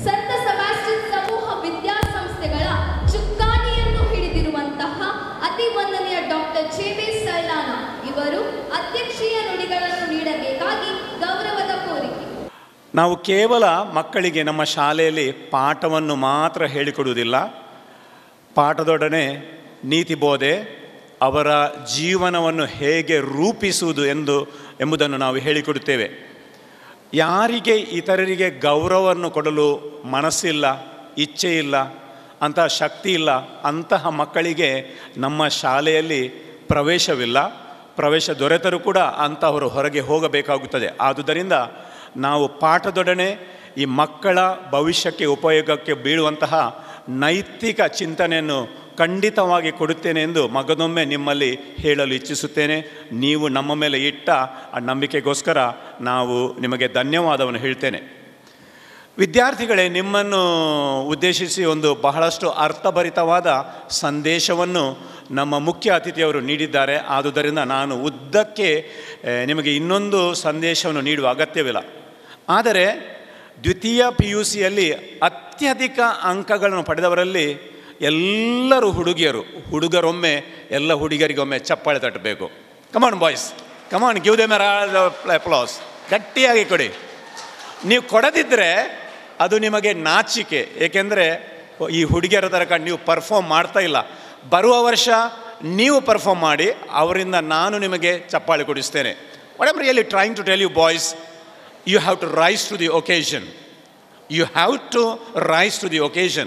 ಸಂತ ಸೆಬಾಸ್ಟಿಯನ್ ಸಮೂಹ ವಿದ್ಯಾಸಂಸ್ಥೆಗಳ ಚುಕ್ಕಾಣಿಯನ್ನು ಹಿಡಿದಿರುವಂತಹ ಅತಿ ವಂದನೆಯ ಡಾಕ್ಟರ್ ಚೇಬೇಸ್ ಸರ್ಲಾನ ಇವರು ಅಧ್ಯಕ್ಷೀಯ ನುಡಿಗಳನ್ನು ನೀಡಬೇಕಾಗಿ ಗೌರವದ ಕೋರಿಕೆ. ನಾವು ಕೇವಲ ಮಕ್ಕಳಿಗೆ ನಮ್ಮ ಶಾಲೆಯಲ್ಲಿ ಪಾಠವನ್ನು ಮಾತ್ರ ಹೇಳಿಕೊಡುವುದಿಲ್ಲ, ಪಾಠದೊಡನೆ ನೀತಿ ಬೋಧೆ, ಅವರ ಜೀವನವನ್ನು ಹೇಗೆ ರೂಪಿಸುವುದು ಎಂಬುದನ್ನು ನಾವು ಹೇಳಿಕೊಡುತ್ತೇವೆ. ಯಾರಿಗೆ ಇತರರಿಗೆ ಗೌರವವನ್ನು ಕೊಡಲು ಮನಸ್ಸಿಲ್ಲ, ಇಚ್ಛೆ ಇಲ್ಲ, ಅಂತಹ ಶಕ್ತಿ ಇಲ್ಲ, ಅಂತಹ ಮಕ್ಕಳಿಗೆ ನಮ್ಮ ಶಾಲೆಯಲ್ಲಿ ಪ್ರವೇಶವಿಲ್ಲ. ಪ್ರವೇಶ ದೊರೆತರೂ ಕೂಡ ಅಂತಹವರು ಹೊರಗೆ ಹೋಗಬೇಕಾಗುತ್ತದೆ. ಆದುದರಿಂದ ನಾವು ಪಾಠದೊಡನೆ ಈ ಮಕ್ಕಳ ಭವಿಷ್ಯಕ್ಕೆ ಉಪಯೋಗಕ್ಕೆ ಬೀಳುವಂತಹ ನೈತಿಕ ಚಿಂತನೆಯನ್ನು ಖಂಡಿತವಾಗಿ ಕೊಡುತ್ತೇನೆ ಎಂದು ಮಗದೊಮ್ಮೆ ನಿಮ್ಮಲ್ಲಿ ಹೇಳಲು ಇಚ್ಛಿಸುತ್ತೇನೆ. ನೀವು ನಮ್ಮ ಮೇಲೆ ಇಟ್ಟ ಆ ನಂಬಿಕೆಗೋಸ್ಕರ ನಾವು ನಿಮಗೆ ಧನ್ಯವಾದವನ್ನು ಹೇಳ್ತೇನೆ. ವಿದ್ಯಾರ್ಥಿಗಳೇ, ನಿಮ್ಮನ್ನು ಉದ್ದೇಶಿಸಿ ಒಂದು ಬಹಳಷ್ಟು ಅರ್ಥಭರಿತವಾದ ಸಂದೇಶವನ್ನು ನಮ್ಮ ಮುಖ್ಯ ಅತಿಥಿಯವರು ನೀಡಿದ್ದಾರೆ. ಆದುದರಿಂದ ನಾನು ಉದ್ದಕ್ಕೆ ನಿಮಗೆ ಇನ್ನೊಂದು ಸಂದೇಶವನ್ನು ನೀಡುವ ಅಗತ್ಯವಿಲ್ಲ. ಆದರೆ ದ್ವಿತೀಯ PUCಯಲ್ಲಿ ಅತ್ಯಧಿಕ ಅಂಕಗಳನ್ನು ಪಡೆದವರಲ್ಲಿ ಎಲ್ಲರೂ ಹುಡುಗಿಯರು. ಹುಡುಗರೊಮ್ಮೆ ಎಲ್ಲ ಹುಡುಗಿಯರಿಗೊಮ್ಮೆ ಚಪ್ಪಾಳೆ ತಟ್ಟಬೇಕು. ಕಮಾನ್ ಬಾಯ್ಸ್, ಕಮಾನ್, ಗಿವ್ ದೆಮ್ ಅಪ್ಲಾಸ್. ಗಟ್ಟಿಯಾಗಿ ಕೊಡಿ. ನೀವು ಕೊಡದಿದ್ದರೆ ಅದು ನಿಮಗೆ ನಾಚಿಕೆ. ಏಕೆಂದರೆ ಈ ಹುಡುಗಿಯರ ತನಕ ನೀವು ಪರ್ಫಾರ್ಮ್ ಮಾಡ್ತಾ ಇಲ್ಲ. ಬರುವ ವರ್ಷ ನೀವು ಪರ್ಫಾರ್ಮ್ ಮಾಡಿ, ಅವರಿಂದ ನಾನು ನಿಮಗೆ ಚಪ್ಪಾಳೆ ಕೊಡಿಸ್ತೇನೆ. What I am really trying to tell you boys, you have to rise to the occasion. You have to rise to the occasion.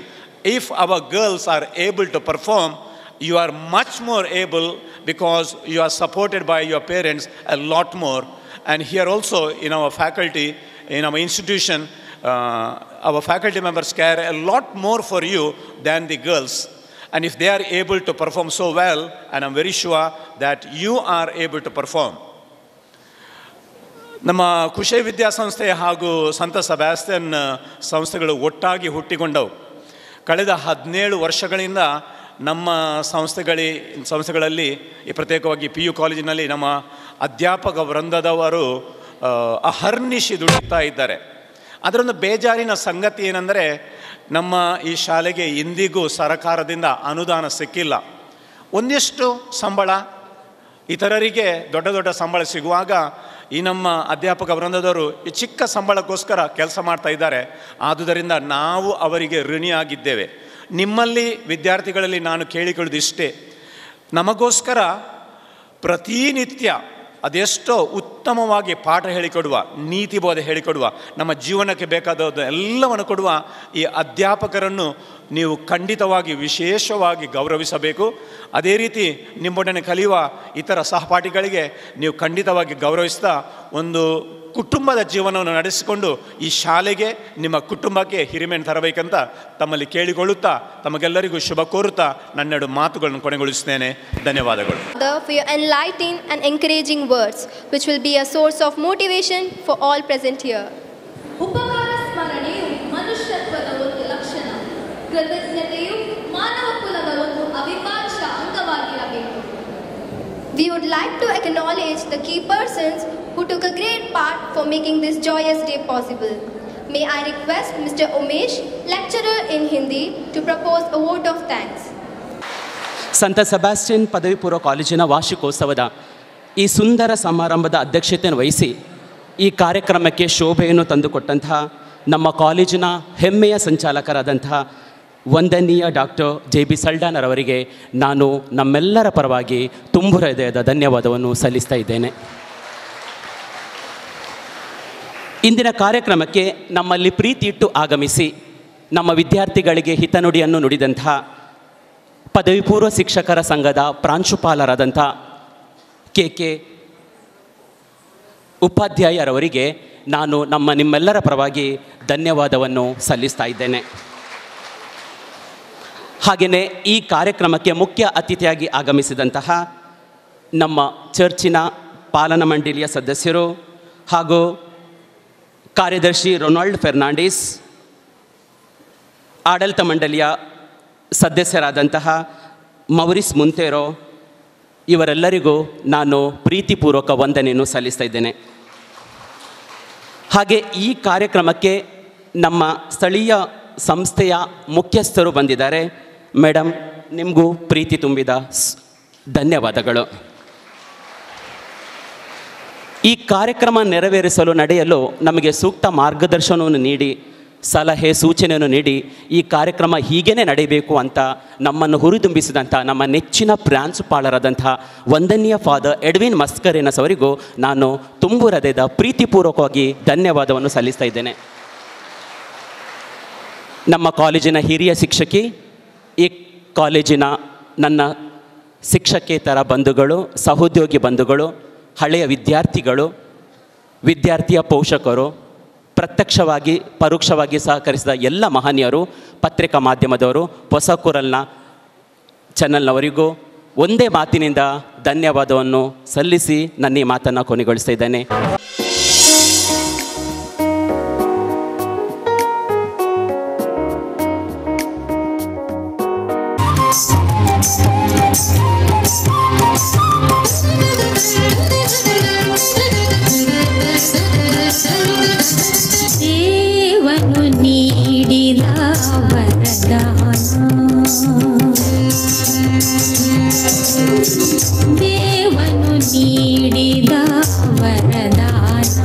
If our girls are able to perform, you are much more able because you are supported by your parents a lot more. And here also in our faculty, in our institution, our faculty members care a lot more for you than the girls. And if they are able to perform so well, and I'm very sure that you are able to perform. ನಮ್ಮ ಕುಶೇ ವಿದ್ಯಾಸಂಸ್ಥೆ ಹಾಗೂ ಸಂತ Sebastian ಸಂಸ್ಥೆಗಳು ಒಟ್ಟಾಗಿ ಹುಟ್ಟಿಕೊಂಡವು. ಕಳೆದ 17 ವರ್ಷಗಳಿಂದ ನಮ್ಮ ಸಂಸ್ಥೆಗಳಲ್ಲಿ ಪ್ರತ್ಯೇಕವಾಗಿ PU ಕಾಲೇಜಿನಲ್ಲಿ ನಮ್ಮ ಅಧ್ಯಾಪಕ ವೃಂದದವರು ಅಹರ್ನಿಶಿ ದುಡಿಯುತ್ತಾ ಇದ್ದಾರೆ. ಅದರೊಂದು ಬೇಜಾರಿನ ಸಂಗತಿ ಏನೆಂದರೆ, ನಮ್ಮ ಈ ಶಾಲೆಗೆ ಇಂದಿಗೂ ಸರಕಾರದಿಂದ ಅನುದಾನ ಸಿಕ್ಕಿಲ್ಲ. ಒಂದಿಷ್ಟು ಸಂಬಳ, ಇತರರಿಗೆ ದೊಡ್ಡ ದೊಡ್ಡ ಸಂಬಳ ಸಿಗುವಾಗ ಈ ನಮ್ಮ ಅಧ್ಯಾಪಕ ವೃಂದದವರು ಈ ಚಿಕ್ಕ ಸಂಬಳಕ್ಕೋಸ್ಕರ ಕೆಲಸ ಮಾಡ್ತಾ ಇದ್ದಾರೆ. ಆದುದರಿಂದ ನಾವು ಅವರಿಗೆ ಋಣಿಯಾಗಿದ್ದೇವೆ. ನಿಮ್ಮಲ್ಲಿ ವಿದ್ಯಾರ್ಥಿಗಳಲ್ಲಿ ನಾನು ಕೇಳಿಕೊಳ್ಳೋದು ಇಷ್ಟೇ, ನಮಗೋಸ್ಕರ ಪ್ರತಿನಿತ್ಯ ಅದೆಷ್ಟೋ ಉತ್ತಮವಾಗಿ ಪಾಠ ಹೇಳಿಕೊಡುವ, ನೀತಿ ಬೋಧೆ ಹೇಳಿಕೊಡುವ, ನಮ್ಮ ಜೀವನಕ್ಕೆ ಬೇಕಾದದ್ದು ಎಲ್ಲವನ್ನು ಕೊಡುವ ಈ ಅಧ್ಯಾಪಕರನ್ನು ನೀವು ಖಂಡಿತವಾಗಿ ವಿಶೇಷವಾಗಿ ಗೌರವಿಸಬೇಕು. ಅದೇ ರೀತಿ ನಿಮ್ಮೊಡನೆ ಕಲಿಯುವ ಇತರ ಸಹಪಾಠಿಗಳಿಗೆ ನೀವು ಖಂಡಿತವಾಗಿ ಗೌರವಿಸ್ತಾ ಒಂದು ಕುಟುಂಬದ ಜೀವನವನ್ನು ನಡೆಸಿಕೊಂಡು ಈ ಶಾಲೆಗೆ, ನಿಮ್ಮ ಕುಟುಂಬಕ್ಕೆ ಹಿರಿಮೆಯನ್ನು ತರಬೇಕಂತ ತಮ್ಮಲ್ಲಿ ಕೇಳಿಕೊಳ್ಳುತ್ತಾ ತಮಗೆಲ್ಲರಿಗೂ ಶುಭ ಕೋರುತ್ತಾ ನನ್ನೆರಡು ಮಾತುಗಳನ್ನು ಕೊನೆಗೊಳಿಸುತ್ತೇನೆ. ಧನ್ಯವಾದಗಳು. For your enlightening and encouraging words, which will be a source of motivation for all present here. ಉಪಕಾರ ಸ್ಮರಣೆಯು ಮನುಷ್ಯತ್ವದ ಒಂದು ಲಕ್ಷಣ. ಕೃತಜ್ಞತೆಯು ಮಾನವ ಕುಲದ ಒಂದು ಅವಿಭಾಜ್ಯ ಅಂಗವಾಗಿರಬೇಕು. We would like to acknowledge the key persons who took a great part for making this joyous day possible. May I request Mr. Umesh, lecturer in Hindi, to propose a vote of thanks. ಸಂತ Sebastian ಪದವಿ ಪೂರ್ವ ಕಾಲೇಜಿನ ವಾರ್ಷಿಕೋತ್ಸವದ ಈ ಸುಂದರ ಸಮಾರಂಭದ ಅಧ್ಯಕ್ಷತೆಯನ್ನು ವಹಿಸಿ ಈ ಕಾರ್ಯಕ್ರಮಕ್ಕೆ ಶೋಭೆಯನ್ನು ತಂದುಕೊಟ್ಟಂತಹ ನಮ್ಮ ಕಾಲೇಜಿನ ಹೆಮ್ಮೆಯ ಸಂಚಾಲಕರಾದಂತಹ ವಂದನೀಯ ಡಾಕ್ಟರ್ JB ಸಲ್ಡಾನರವರಿಗೆ ನಾನು ನಮ್ಮೆಲ್ಲರ ಪರವಾಗಿ ತುಂಬು ಹೃದಯದ ಧನ್ಯವಾದವನ್ನು ಸಲ್ಲಿಸ್ತಾ ಇದ್ದೇನೆ. ಇಂದಿನ ಕಾರ್ಯಕ್ರಮಕ್ಕೆ ನಮ್ಮಲ್ಲಿ ಪ್ರೀತಿ ಇಟ್ಟು ಆಗಮಿಸಿ ನಮ್ಮ ವಿದ್ಯಾರ್ಥಿಗಳಿಗೆ ಹಿತನುಡಿಯನ್ನು ನುಡಿದಂಥ ಪದವಿ ಪೂರ್ವ ಶಿಕ್ಷಕರ ಸಂಘದ ಪ್ರಾಂಶುಪಾಲರಾದಂಥ KK ಉಪಾಧ್ಯಾಯರವರಿಗೆ ನಾನು ನಿಮ್ಮೆಲ್ಲರ ಪರವಾಗಿ ಧನ್ಯವಾದವನ್ನು ಸಲ್ಲಿಸ್ತಾ ಇದ್ದೇನೆ. ಹಾಗೆಯೇ ಈ ಕಾರ್ಯಕ್ರಮಕ್ಕೆ ಮುಖ್ಯ ಅತಿಥಿಯಾಗಿ ಆಗಮಿಸಿದಂತಹ ನಮ್ಮ ಚರ್ಚಿನ ಪಾಲನಾ ಮಂಡಳಿಯ ಸದಸ್ಯರು ಹಾಗೂ ಕಾರ್ಯದರ್ಶಿ ರೊನಾಲ್ಡ್ ಫೆರ್ನಾಂಡಿಸ್, ಆಡಳಿತ ಮಂಡಳಿಯ ಸದಸ್ಯರಾದಂತಹ ಮೌರಿಸ್ ಮುಂತೇರೋ, ಇವರೆಲ್ಲರಿಗೂ ನಾನು ಪ್ರೀತಿಪೂರ್ವಕ ವಂದನೆಯನ್ನು ಸಲ್ಲಿಸ್ತಾ ಇದ್ದೇನೆ. ಹಾಗೆ ಈ ಕಾರ್ಯಕ್ರಮಕ್ಕೆ ನಮ್ಮ ಸ್ಥಳೀಯ ಸಂಸ್ಥೆಯ ಮುಖ್ಯಸ್ಥರು ಬಂದಿದ್ದಾರೆ. ಮೇಡಮ್, ನಿಮಗೂ ಪ್ರೀತಿ ತುಂಬಿದ ಧನ್ಯವಾದಗಳು. ಈ ಕಾರ್ಯಕ್ರಮ ನೆರವೇರಿಸಲು ನಡೆಯಲು ನಮಗೆ ಸೂಕ್ತ ಮಾರ್ಗದರ್ಶನವನ್ನು ನೀಡಿ, ಸಲಹೆ ಸೂಚನೆಯನ್ನು ನೀಡಿ ಈ ಕಾರ್ಯಕ್ರಮ ಹೀಗೇ ನಡೀಬೇಕು ಅಂತ ನಮ್ಮನ್ನು ಹುರಿದುಂಬಿಸಿದಂಥ ನಮ್ಮ ನೆಚ್ಚಿನ ಪ್ರಾಂಶುಪಾಲರಾದಂಥ ವಂದನೀಯ ಫಾದರ್ ಎಡ್ವಿನ್ ಮಸ್ಕರೇನಸ್ ಅವರಿಗೂ ನಾನು ತುಂಬು ಹೃದಯದ ಪ್ರೀತಿಪೂರ್ವಕವಾಗಿ ಧನ್ಯವಾದವನ್ನು ಸಲ್ಲಿಸ್ತಾ ಇದ್ದೇನೆ. ನಮ್ಮ ಕಾಲೇಜಿನ ಹಿರಿಯ ಶಿಕ್ಷಕಿ, ಈ ಕಾಲೇಜಿನ ನನ್ನ ಶಿಕ್ಷಕೇತರ ಬಂಧುಗಳು, ಸಹೋದ್ಯೋಗಿ ಬಂಧುಗಳು, ಹಳೆಯ ವಿದ್ಯಾರ್ಥಿಗಳು, ವಿದ್ಯಾರ್ಥಿಯ ಪೋಷಕರು, ಪ್ರತ್ಯಕ್ಷವಾಗಿ ಪರೋಕ್ಷವಾಗಿ ಸಹಕರಿಸಿದ ಎಲ್ಲ ಮಹನೀಯರು, ಪತ್ರಿಕಾ ಮಾಧ್ಯಮದವರು, ಹೊಸ ಕುರಲ್ನ ಚಾನಲ್ನವರಿಗೂ ಒಂದೇ ಮಾತಿನಿಂದ ಧನ್ಯವಾದವನ್ನು ಸಲ್ಲಿಸಿ ನನ್ನ ಈ ಮಾತನ್ನು ಕೊನೆಗೊಳಿಸ್ತಾ ಇದ್ದೇನೆ. ದೇವನು ನೀಡಿದ ವರದಾನ, ದೇವನು ನೀಡಿದ ವರದಾನ,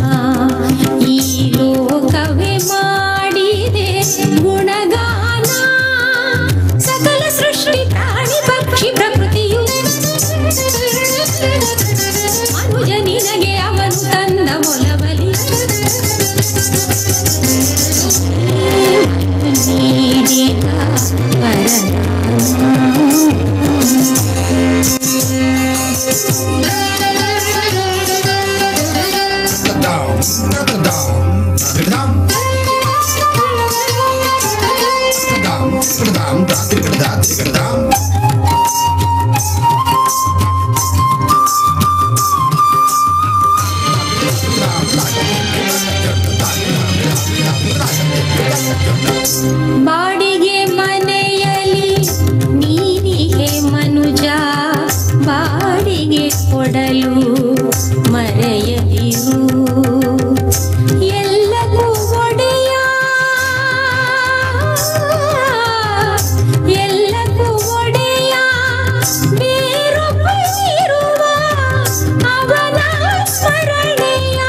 ಈ ಲೋಕವೇ ಮಾಡಿದೆ ಗುಣಗಾನ. ಸಕಲ ಸೃಷ್ಟಿ ಪ್ರಾಣಿ ಪಕ್ಷಿ ಪ್ರಕೃತಿಯು ಅನುಜ ನಿನಗೆ ಅವನು ತಂದ ಒಲವಲಿ. ನೀಡಿದ ವರದಾನ, ಬಾಡಿಗೆ ಮನೆಯಲ್ಲಿ ನೀನಿಗೆ ಮನುಜ, ಬಾಡಿಗೆ ಕೊಡಲು ಮರೆಯದಿರು. ಎಲ್ಲವೂ ಒಡೆಯ, ಎಲ್ಲವೂ ಒಡೆಯ, ಬೇರೊಬ್ಬ ಇರುವ ಅವನ ಸ್ಮರಣೆಯ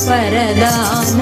ವರದಾನ.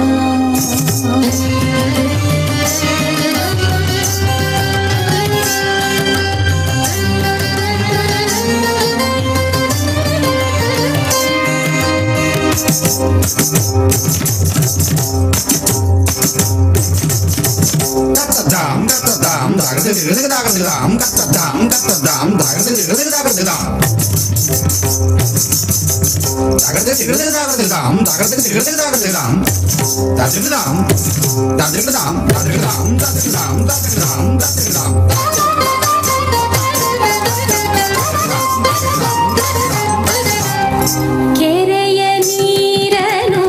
ಕೆರೆಯ ನೀರನು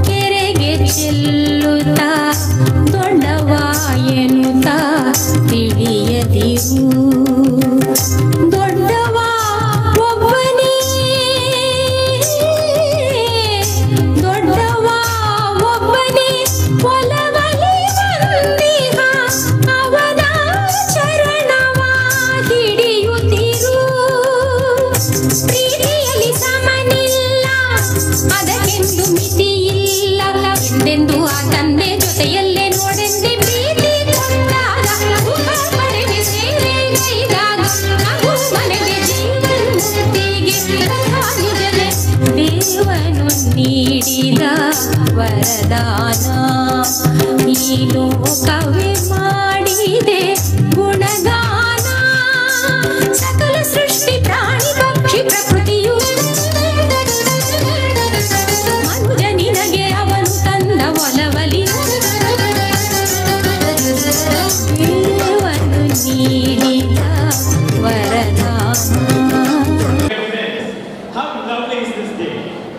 ಕೆರೆಗೆ ಚೆಲ್ಲುತ್ತಾ ದೊಡ್ಡವ ಎನ್ನುತ್ತಾ ತಿಳಿಯದಿರು. ದೊಡ್ಡವ ಒಬ್ಬನೇ, ದೊಡ್ಡವ ಒಬ್ಬನೇ ಒಲವಲಿ ಬಂದಿಹ ಅವನ ಚರಣವ ಹಿಡಿಯುತ್ತಿರು. ಪ್ರೀತಿಯಲ್ಲಿ ಸಮನಿಲ್ಲ, ಅದಕ್ಕೆಂದು ಮಿತಿ ಇಲ್ಲ ಎಂದೆಂದು ಆ ತಂದೆ ಜೊತೆಯಲ್ಲೇ ನೋಡೆಂದೆ ಪ್ರೀತಿ ಕೊಂಡಾಗ ಪಡೆಗೆ ಸೇರೆಗೈದಾಗ ನಗು ಮನೆಗೆ ಜೀವನ ಮುಕ್ತಿಗೆ ನಿಜನೆ ದೇವನು ನೀಡಿದ ವರದಾನ. ಈ ಲೋಕವೇ ಮಾಡಿದೆ ಗುಣಗಾನ. ಸಕಲ ಸೃಷ್ಟಿ ಪ್ರಾಣಿ ಪಕ್ಷಿ ಪ್ರಕೃತಿಯು ಮನುಜ ನಿನಗೆ ಅವನು ತನ್ನ ಒಲವಲಿ ದೇವನು ನೀಡಿದ ವರದಾನ. How lovely is this day?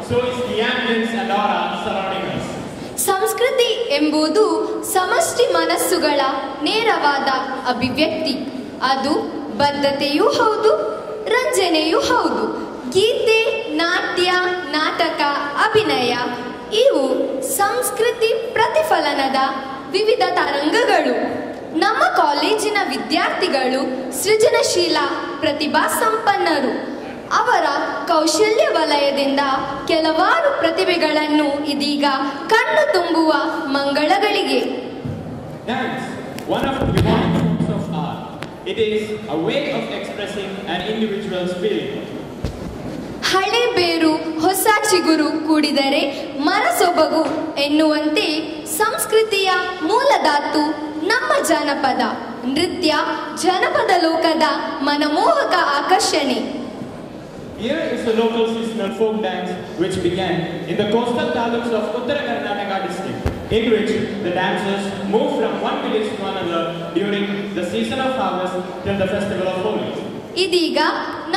So is the ambience and aura surrounding us. ಸಂಸ್ಕೃತಿ ಎಂಬುದು ಸಮಷ್ಟಿ ಮನಸ್ಸುಗಳ ನೇರವಾದ ಅಭಿವ್ಯಕ್ತಿ. ಅದು ಬದ್ಧತೆಯೂ ಹೌದು, ರಂಜನೆಯೂ ಹೌದು. ಗೀತೆ, ನಾಟ್ಯ, ನಾಟಕ, ಅಭಿನಯ ಇವು ಸಂಸ್ಕೃತಿ ಪ್ರತಿಫಲನದ ವಿವಿಧ ತರಂಗಗಳು. ನಮ್ಮ ಕಾಲೇಜಿನ ವಿದ್ಯಾರ್ಥಿಗಳು ಸೃಜನಶೀಲ ಪ್ರತಿಭಾ ಸಂಪನ್ನರು. ಅವರ ಕೌಶಲ್ಯ ವಲಯದಿಂದ ಕೆಲವಾರು ಪ್ರತಿಭೆಗಳನ್ನು ಇದೀಗ ಕಣ್ಣು ತುಂಬುವ ಮಂಗಳಗಳಿಗೆ. Dance, one of the divine forms of art. It is a way of expressing an individual's feeling. ಹಳೆ ಬೇರು ಹೊಸ ಚಿಗುರು ಕೂಡಿದರೆ ಮರ ಸೊಬಗು ಎನ್ನುವಂತೆ ಸಂಸ್ಕೃತಿಯ ಮೂಲಧಾತು ನಮ್ಮ ಜಾನಪದ ನೃತ್ಯ ಜನಪದ ಲೋಕದ ಮನಮೋಹಕ ಆಕರ್ಷಣೆ. Here is the local seasonal folk dance which began in the coastal taluks of Uttara Karnataka district, in which the dancers move from one village to another during the season of harvest till the festival of Holi. ಇದೀಗ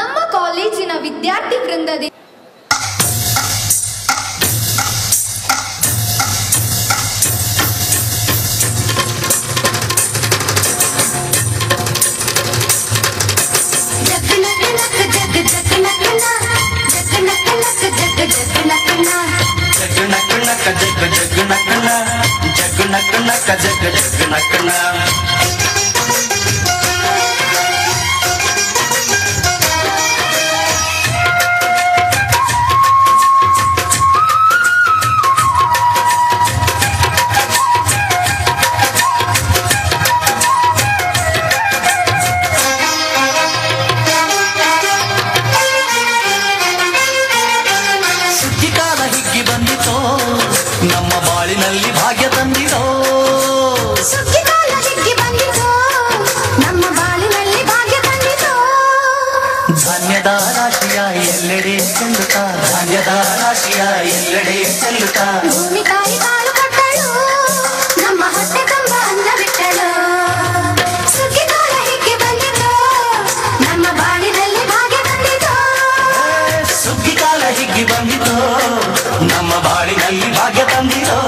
ನಮ್ಮ ಕಾಲೇಜಿನ ವಿದ್ಯಾರ್ಥಿ ವೃಂದದಿಂದ ಧಾನ್ಯದ ರಾಶಿಯ ಎಲ್ಲೆಡೆ ಚೆಲ್ಲುತ್ತಾ, ಧಾನ್ಯದ ರಾಶಿಯ ಎಲ್ಲೆಡೆ ಚೆಲ್ಲುತ್ತಾ, ಭೂಮಿ ತಾಯಿ ಕಾಳು ಕಟ್ಟಳು, ನಮ್ಮ ಹೊಟ್ಟೆ ತುಂಬ ಅನ್ನ ಬಿಟ್ಟಳು. ಸುಗ್ಗಿ ಕಾಲ ಹೀಗೆ ಬಂದಿತು, ನಮ್ಮ ಬಾಳಿನಲ್ಲಿ ಭಾಗ್ಯ ತಂದಿತು. ಸುಗ್ಗಿ ಕಾಲ ಹಿಗ್ಗಿ ಬಂದಿತು, ನಮ್ಮ ಬಾಳಿನಲ್ಲಿ ಭಾಗ್ಯ ತಂದಿತು.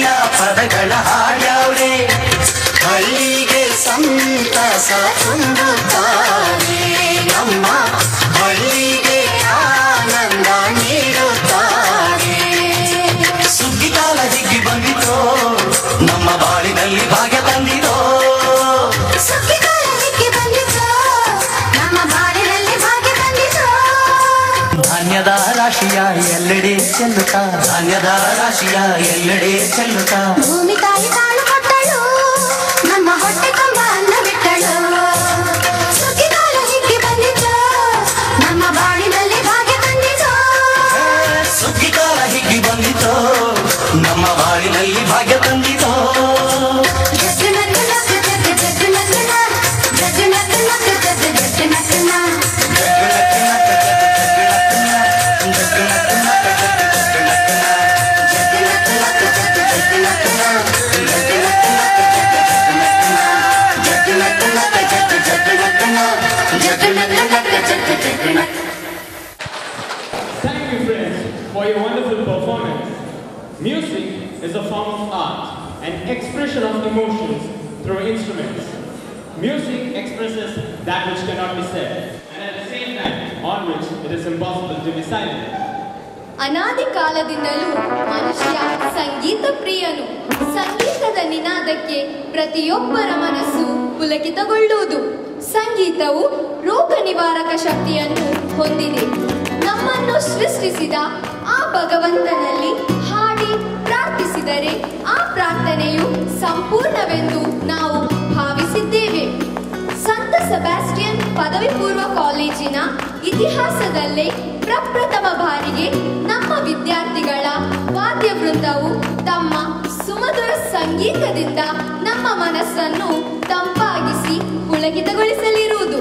ಹಳ್ಳಿಯ ಪದಗಳ ಹಾಡ್ಯಾವ್ರೆ ಹಳ್ಳಿಗೆ ಸಂತಸ ತುಂಬುತ್ತಾರೆ ನಮ್ಮ ಹಳ್ಳಿಗೆ ಆನಂದ ನೀಡುತ್ತಾರೆ ಸುಗ್ಗಿಕಾಲ ಹಿಗ್ಗಿ ಬಂದಿತೋ ನಮ್ಮ ಬಾಳಿನಲ್ಲಿ ಭಾಗ್ಯ ತಂದಿರೋ ಸುಗ್ಗಿಕಾಲ ಹಿಗ್ಗಿ ಬಂದಿತೋ ನಮ್ಮ ಬಾಳಿನಲ್ಲಿ ಭಾಗ್ಯ ತಂದಿರೋ ಧಾನ್ಯದ ರಾಶಿಯ ಎಲ್ಲೆಡೆ ಚೆಲ್ಲುತ್ತಾ ಧಾನ್ಯದ ರಾಶಿಯ ಎಲ್ಲೆಡೆ ಚೆಲ್ಲುತ್ತಾ ಭೂಮಿ ತಾಯಿ ತಾಳು ಕೊಟ್ಟಳು ನಮ್ಮ ಹೊಟ್ಟೆ ತುಂಬ ಅನ್ನ ಬಿಟ್ಟಳು ಸುಗ್ಗಿಕಾಲ ಹಿಗ್ಗಿ ಬಂದಿತೋ ನಮ್ಮ ಬಾಳಿನಲ್ಲಿ ಭಾಗ್ಯ ತಂದಿರೋ ಸುಗ್ಗಿಕಾಲ ಹಿಗ್ಗಿ ಬಂದಿತೋ ನಮ್ಮ ಬಾಳಿನಲ್ಲಿ ಭಾಗ್ಯ ತಂದಿತೋ ಜಗ್ಗು ನಗ್ಗು ನಗ್ಗು ಜಗ್ಗು ಜಗ್ಗು ನಗ್ಗುನ ಜಗ್ಗು ನಗ್ಗು ನಗ್ಗು ಜಗ್ಗು ಜಗ್ಗು ನಗ್ಗುನ Thank you, friends, for your wonderful performance. Music is a form of art, an expression of emotions through instruments. Music expresses that which cannot be said, and at the same time, on which it is impossible to be silent. ಅನಾದಿ ಕಾಲದಿಂದಲೂ ಮನುಷ್ಯ ಸಂಗೀತ ಪ್ರಿಯನು. ಸಂಗೀತದ ನಿನಾದಕ್ಕೆ ಪ್ರತಿಯೊಬ್ಬರ ಮನಸ್ಸು ಪುಲಕಿತಗೊಳ್ಳುವುದು. ಸಂಗೀತವು ರೋಗ ನಿವಾರಕ ಶಕ್ತಿಯನ್ನು ಹೊಂದಿದೆ. ನಮ್ಮನ್ನು ಸೃಷ್ಟಿಸಿದ ಆ ಭಗವಂತನಲ್ಲಿ ಹಾಡಿ ಪ್ರಾರ್ಥಿಸಿದರೆ ಆ ಪ್ರಾರ್ಥನೆಯು ಸಂಪೂರ್ಣವೆಂದು ನಾವು ಭಾವಿಸಿದ್ದೇವೆ. ಸಂತ ಸೆಬಾಸ್ಟಿಯನ್ ಪದವಿ ಪೂರ್ವ ಕಾಲೇಜಿನ ಇತಿಹಾಸದಲ್ಲೇ ಪ್ರಪ್ರಥಮ ಬಾರಿಗೆ ನಮ್ಮ ವಿದ್ಯಾರ್ಥಿಗಳ ವಾದ್ಯ ವೃಂದವು ತಮ್ಮ ಸುಮಧುರ ಸಂಗೀತದಿಂದ ನಮ್ಮ ಮನಸ್ಸನ್ನು ತಂಪಾಗಿಸಿ ಪುಳಕಿತಗೊಳಿಸಲಿರುವುದು.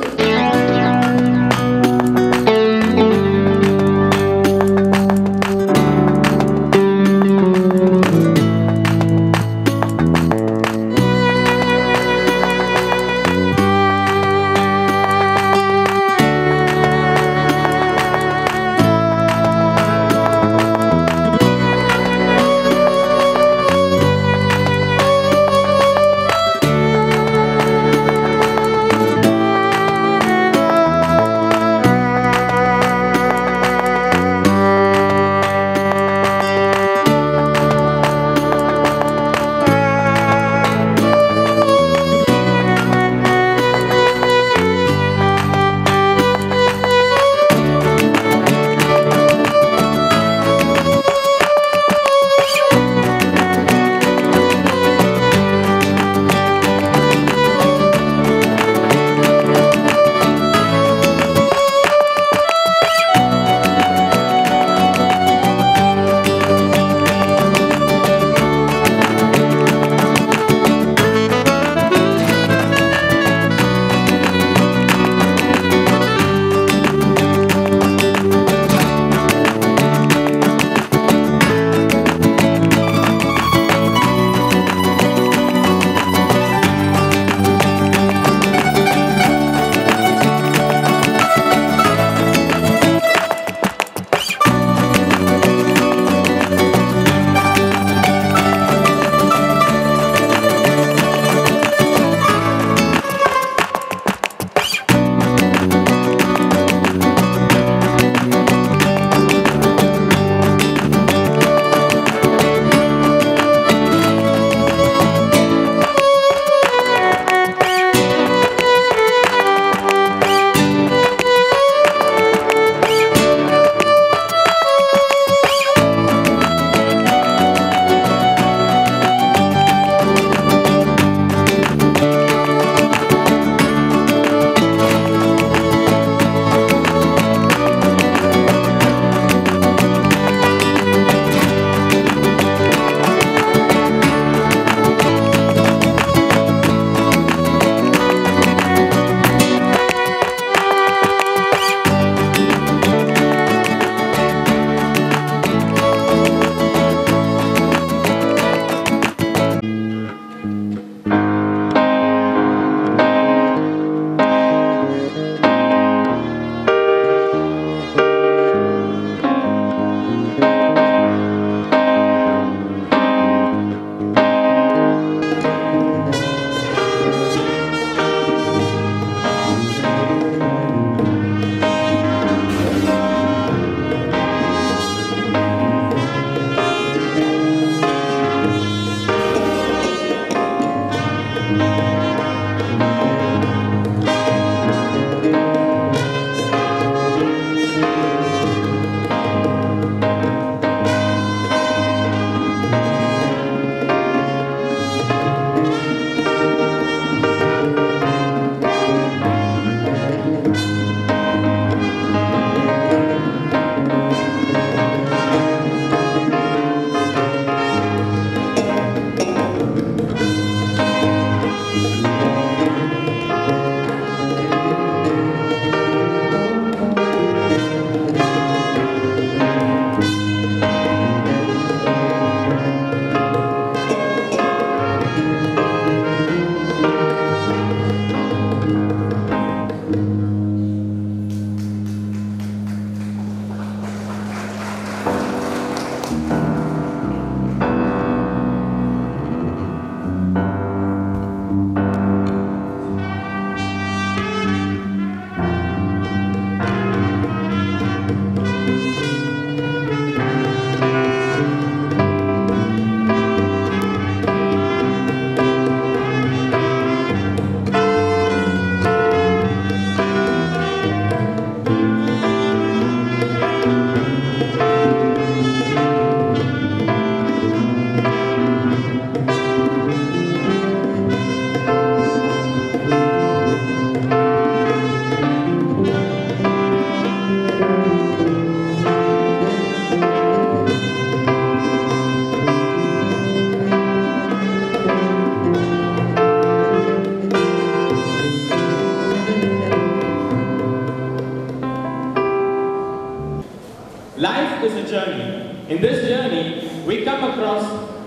this journey, we come across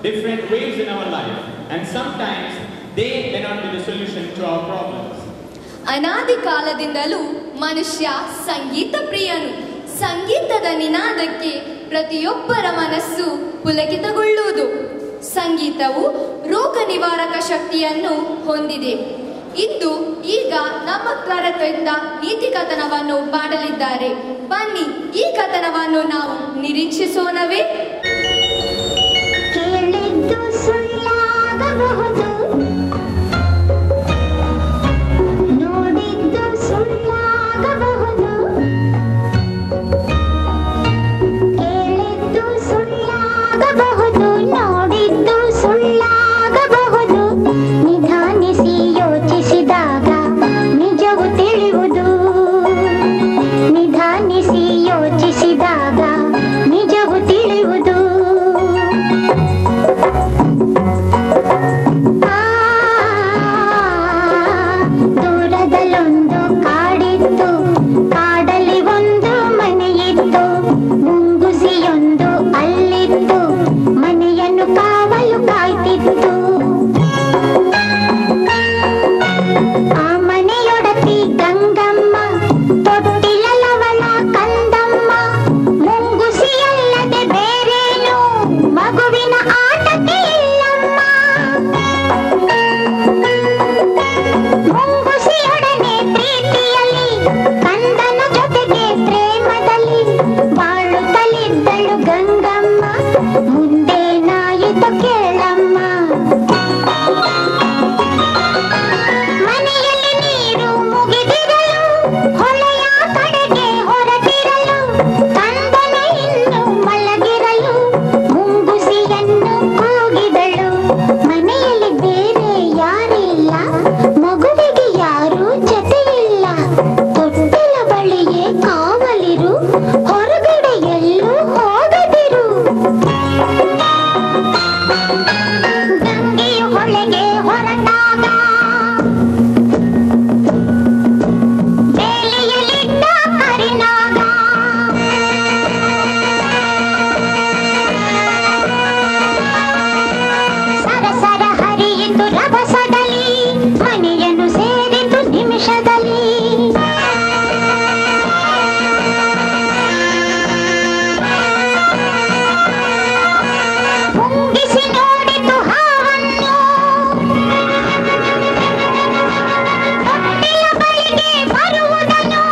different waves in our life, and sometimes they may not be the solution to our problems. ಅನಾದಿ ಕಾಲದಿಂದಲೂ ಮನುಷ್ಯ ಸಂಗೀತ ಪ್ರಿಯನು. ಸಂಗೀತದ ನಿನಾದಕ್ಕೆ ಪ್ರತಿಯೊಬ್ಬರ ಮನಸ್ಸು ಪುಲಕಿತಗೊಳ್ಳುವುದು. ಸಂಗೀತವು ರೋಗ ನಿವಾರಕ ಶಕ್ತಿಯನ್ನು ಹೊಂದಿದೆ. ಇಂದು ಈಗ ನಮ್ಮ ಕರತೆಯಿಂದ ನೀತಿ ಕಥನವನ್ನು ಮಾಡಲಿದ್ದಾರೆ. ಬನ್ನಿ, ಈ ಕಥನವನ್ನು ನಾವು ನಿರೀಕ್ಷಿಸೋಣವೇ? ಕೇಳಿದ್ದು ಸುಳ್ಳಾಗಬಹುದು, ನೋಡಿದ್ದು ಸುಳ್ಳಾಗಬಹುದು. ಕೇಳಿದ್ದು ಸುಳ್ಳಾಗಬಹುದು, ನೋಡಿದ್ದು ಸುಳ್ಳಾಗಬಹುದು. ನಿಧಾನಿಸಿ ಯೋಚಿಸಿದಾಗ ನಿಜವು ತಿಳಿಯುವುದು. ನಿಧಾನಿಸಿ ಯೋಚಿಸಿದಾಗ ನಿಜವು ತಿಳಿಯುವುದು. ದೂರದಲ್ಲೊಂದು ಕಾಡಿತ್ತು, ಕಾಡಲ್ಲಿ ಒಂದು ಮನೆಯಿತ್ತು. ಮುಂಗುಸಿಯೊಂದು ಅಲ್ಲಿತ್ತು, ಮನೆಯನ್ನು ಕಾವಲು ಕಾಯ್ತಿತ್ತು. ಆ ಮನೆಯೊಡತಿ ಗಂಗಮ್ಮ, ತೊಟ್ಟಿಲವಳ ಕಂದಮ್ಮ. ಮುಂಗುಸಿಯಲ್ಲದೆ ಬೇರೇನು ಮಗುವಿನ ಆಟಕ್ಕೆ ಇಲ್ಲಮ್ಮ. ಮುಂಗುಸಿಯೊಡನೆ ಪ್ರೀತಿಯಲ್ಲಿ, ಕಂದನ ಜೊತೆಗೆ ಪ್ರೇಮದಲ್ಲಿ ಬಾಳುತ್ತಲಿದ್ದಳು ಗಂಗಮ್ಮ. ಮುಂದೇನಾಯಿತು ಕೇಳಮ್ಮ. ಮನೆಯಲ್ಲಿ ನೀರು ಮುಗಿದಿರಲು, ಹೊಳೆಯ ಕಡೆಗೆ ಹೊರಟಿರಲು, ಕಂದನು ಇನ್ನು ಮಲಗಿರಲು ಮುಂಗುಸಿಯನ್ನು ಕೂಗಿದಳು. ಮನೆಯಲ್ಲಿ ಬೇರೆ ಯಾರಿಲ್ಲ, ಮಗುವಿಗೆ ಯಾರೂ ಜೊತೆಯಿಲ್ಲ. ತೊಟ್ಟಿಲ ಬಳಿಯೇ ಕಾವಲಿರು, ಹೊರಗಡೆ ಎಲ್ಲೂ ಹೋಗದಿರು. ಗಂಗೆಯು ಹೊಳೆಗೆ ಹೊರಟಾಗ ಬೇಲಿಯಲ್ಲಿದ್ದ ಕರಿನಾಗ ಸರಸರ ಹರಿಯಿತು ರಭಸದಲ್ಲಿ, ಮನೆಯನ್ನು ಸೇರಿತು ನಿಮಿಷದಲ್ಲಿ. ಮುಂಗಿಸಿ ನೋಡಿತು ಹಾವನ್ನು, ತೊಟ್ಟಿಲ ಬಳಿಗೆ ಬರುವುದನ್ನು.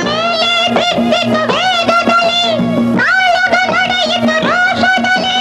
ಮೇಲೆ ಬಿದ್ದಿತು ವೇಗದಲ್ಲಿ, ಕಾಳಗ ನಡೆಯಿತು ರೋಷದಲ್ಲಿ.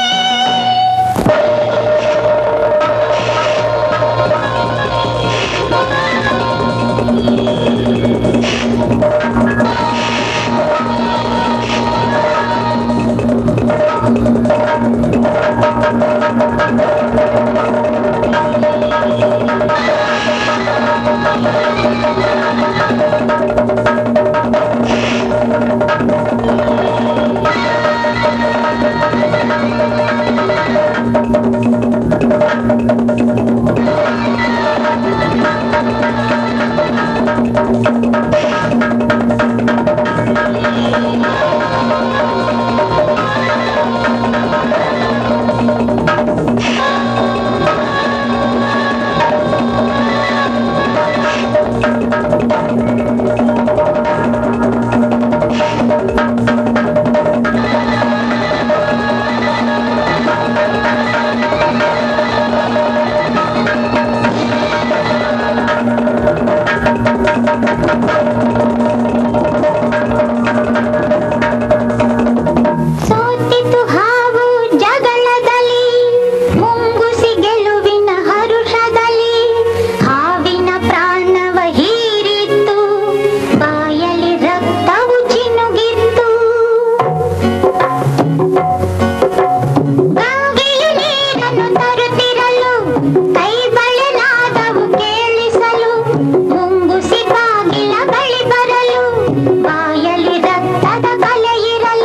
ಸೋತಿತು ಹಾವು ಜಗಳದಲ್ಲಿ, ಮುಂಗುಸಿ ಗೆಲುವಿನ ಹರುಷದಲ್ಲಿ. ಹಾವಿನ ಪ್ರಾಣವ ಹೀರಿತ್ತು, ಬಾಯಲ್ಲಿ ರಕ್ತವು ಚಿನುಗಿತ್ತು. ಗಂಗೆಯು ನೀರನ್ನು ತರುತ್ತಿರಲು, ಕೈ ಬಳೆನಾದವು ಕೇಳಿಸಲು. ಮುಂಗುಸಿ ಬಾಗಿಲ ಬಳಿ ಬರಲು, ಬಾಯಲ್ಲಿ ರಕ್ತದ ಕಲೆ ಇರಲು.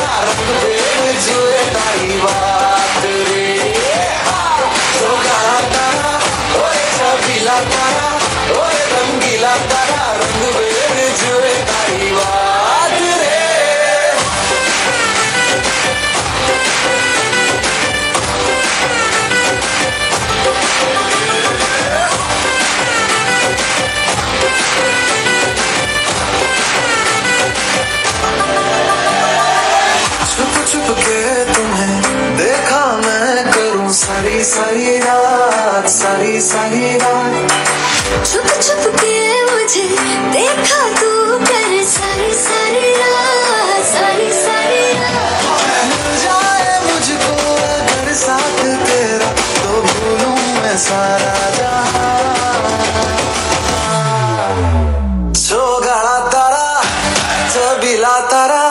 तारा रंग बेर जुए तारी बात रे तो काला तारा ओए छबीला तारा ओए रंगीला तारा रंग बेर जुए तारी बात रे छुप छुप के तुम्हें देखा मैं करूं सारी सारी रात सारी सारी रात छुप छुप के मुझे देखा तू कर सारी सारी रात सारी सारी रात मिल जाए मुझको अगर साथ तेरा तो भूलूं मैं सारा जहां सोगाड़ा तारा छबीला तारा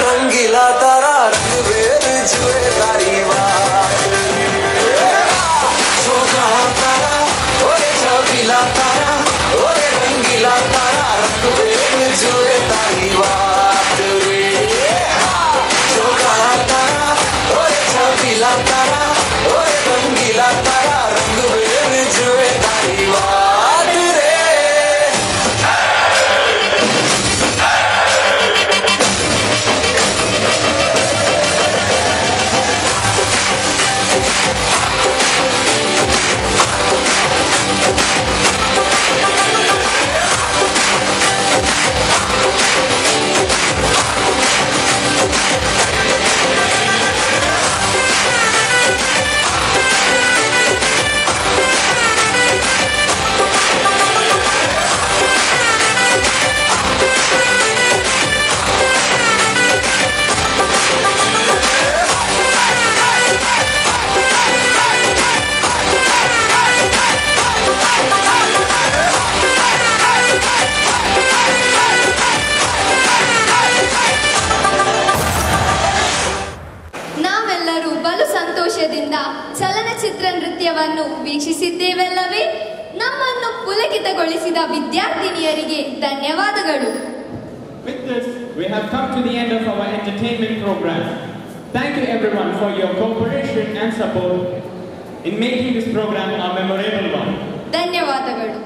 रंगीला तारा रंग बेर जुए तारी बात सोगाड़ा तारा ओए छबीला तारा ओए रंगीला तारा रंग बेर जुए तारी बात रे सोगाड़ा तारा ओए छबीला तारा ओए रंगीला तारा रंग बेर जुए तारी बात रे ನಾವೆಲ್ಲರೂ ಬಲು ಸಂತೋಷದಿಂದ ಚಲನಚಿತ್ರ ನೃತ್ಯವನ್ನು ವೀಕ್ಷಿಸಿದ್ದೇವಲ್ಲವೇ? ನಮ್ಮನ್ನು ಪುಲಕಿತಗೊಳಿಸಿದ ವಿದ್ಯಾರ್ಥಿನಿಯರಿಗೆ ಧನ್ಯವಾದಗಳು. With this, we have come to the end of our entertainment program. Thank you everyone for your cooperation and support in making this program a memorable one. ಧನ್ಯವಾದಗಳು.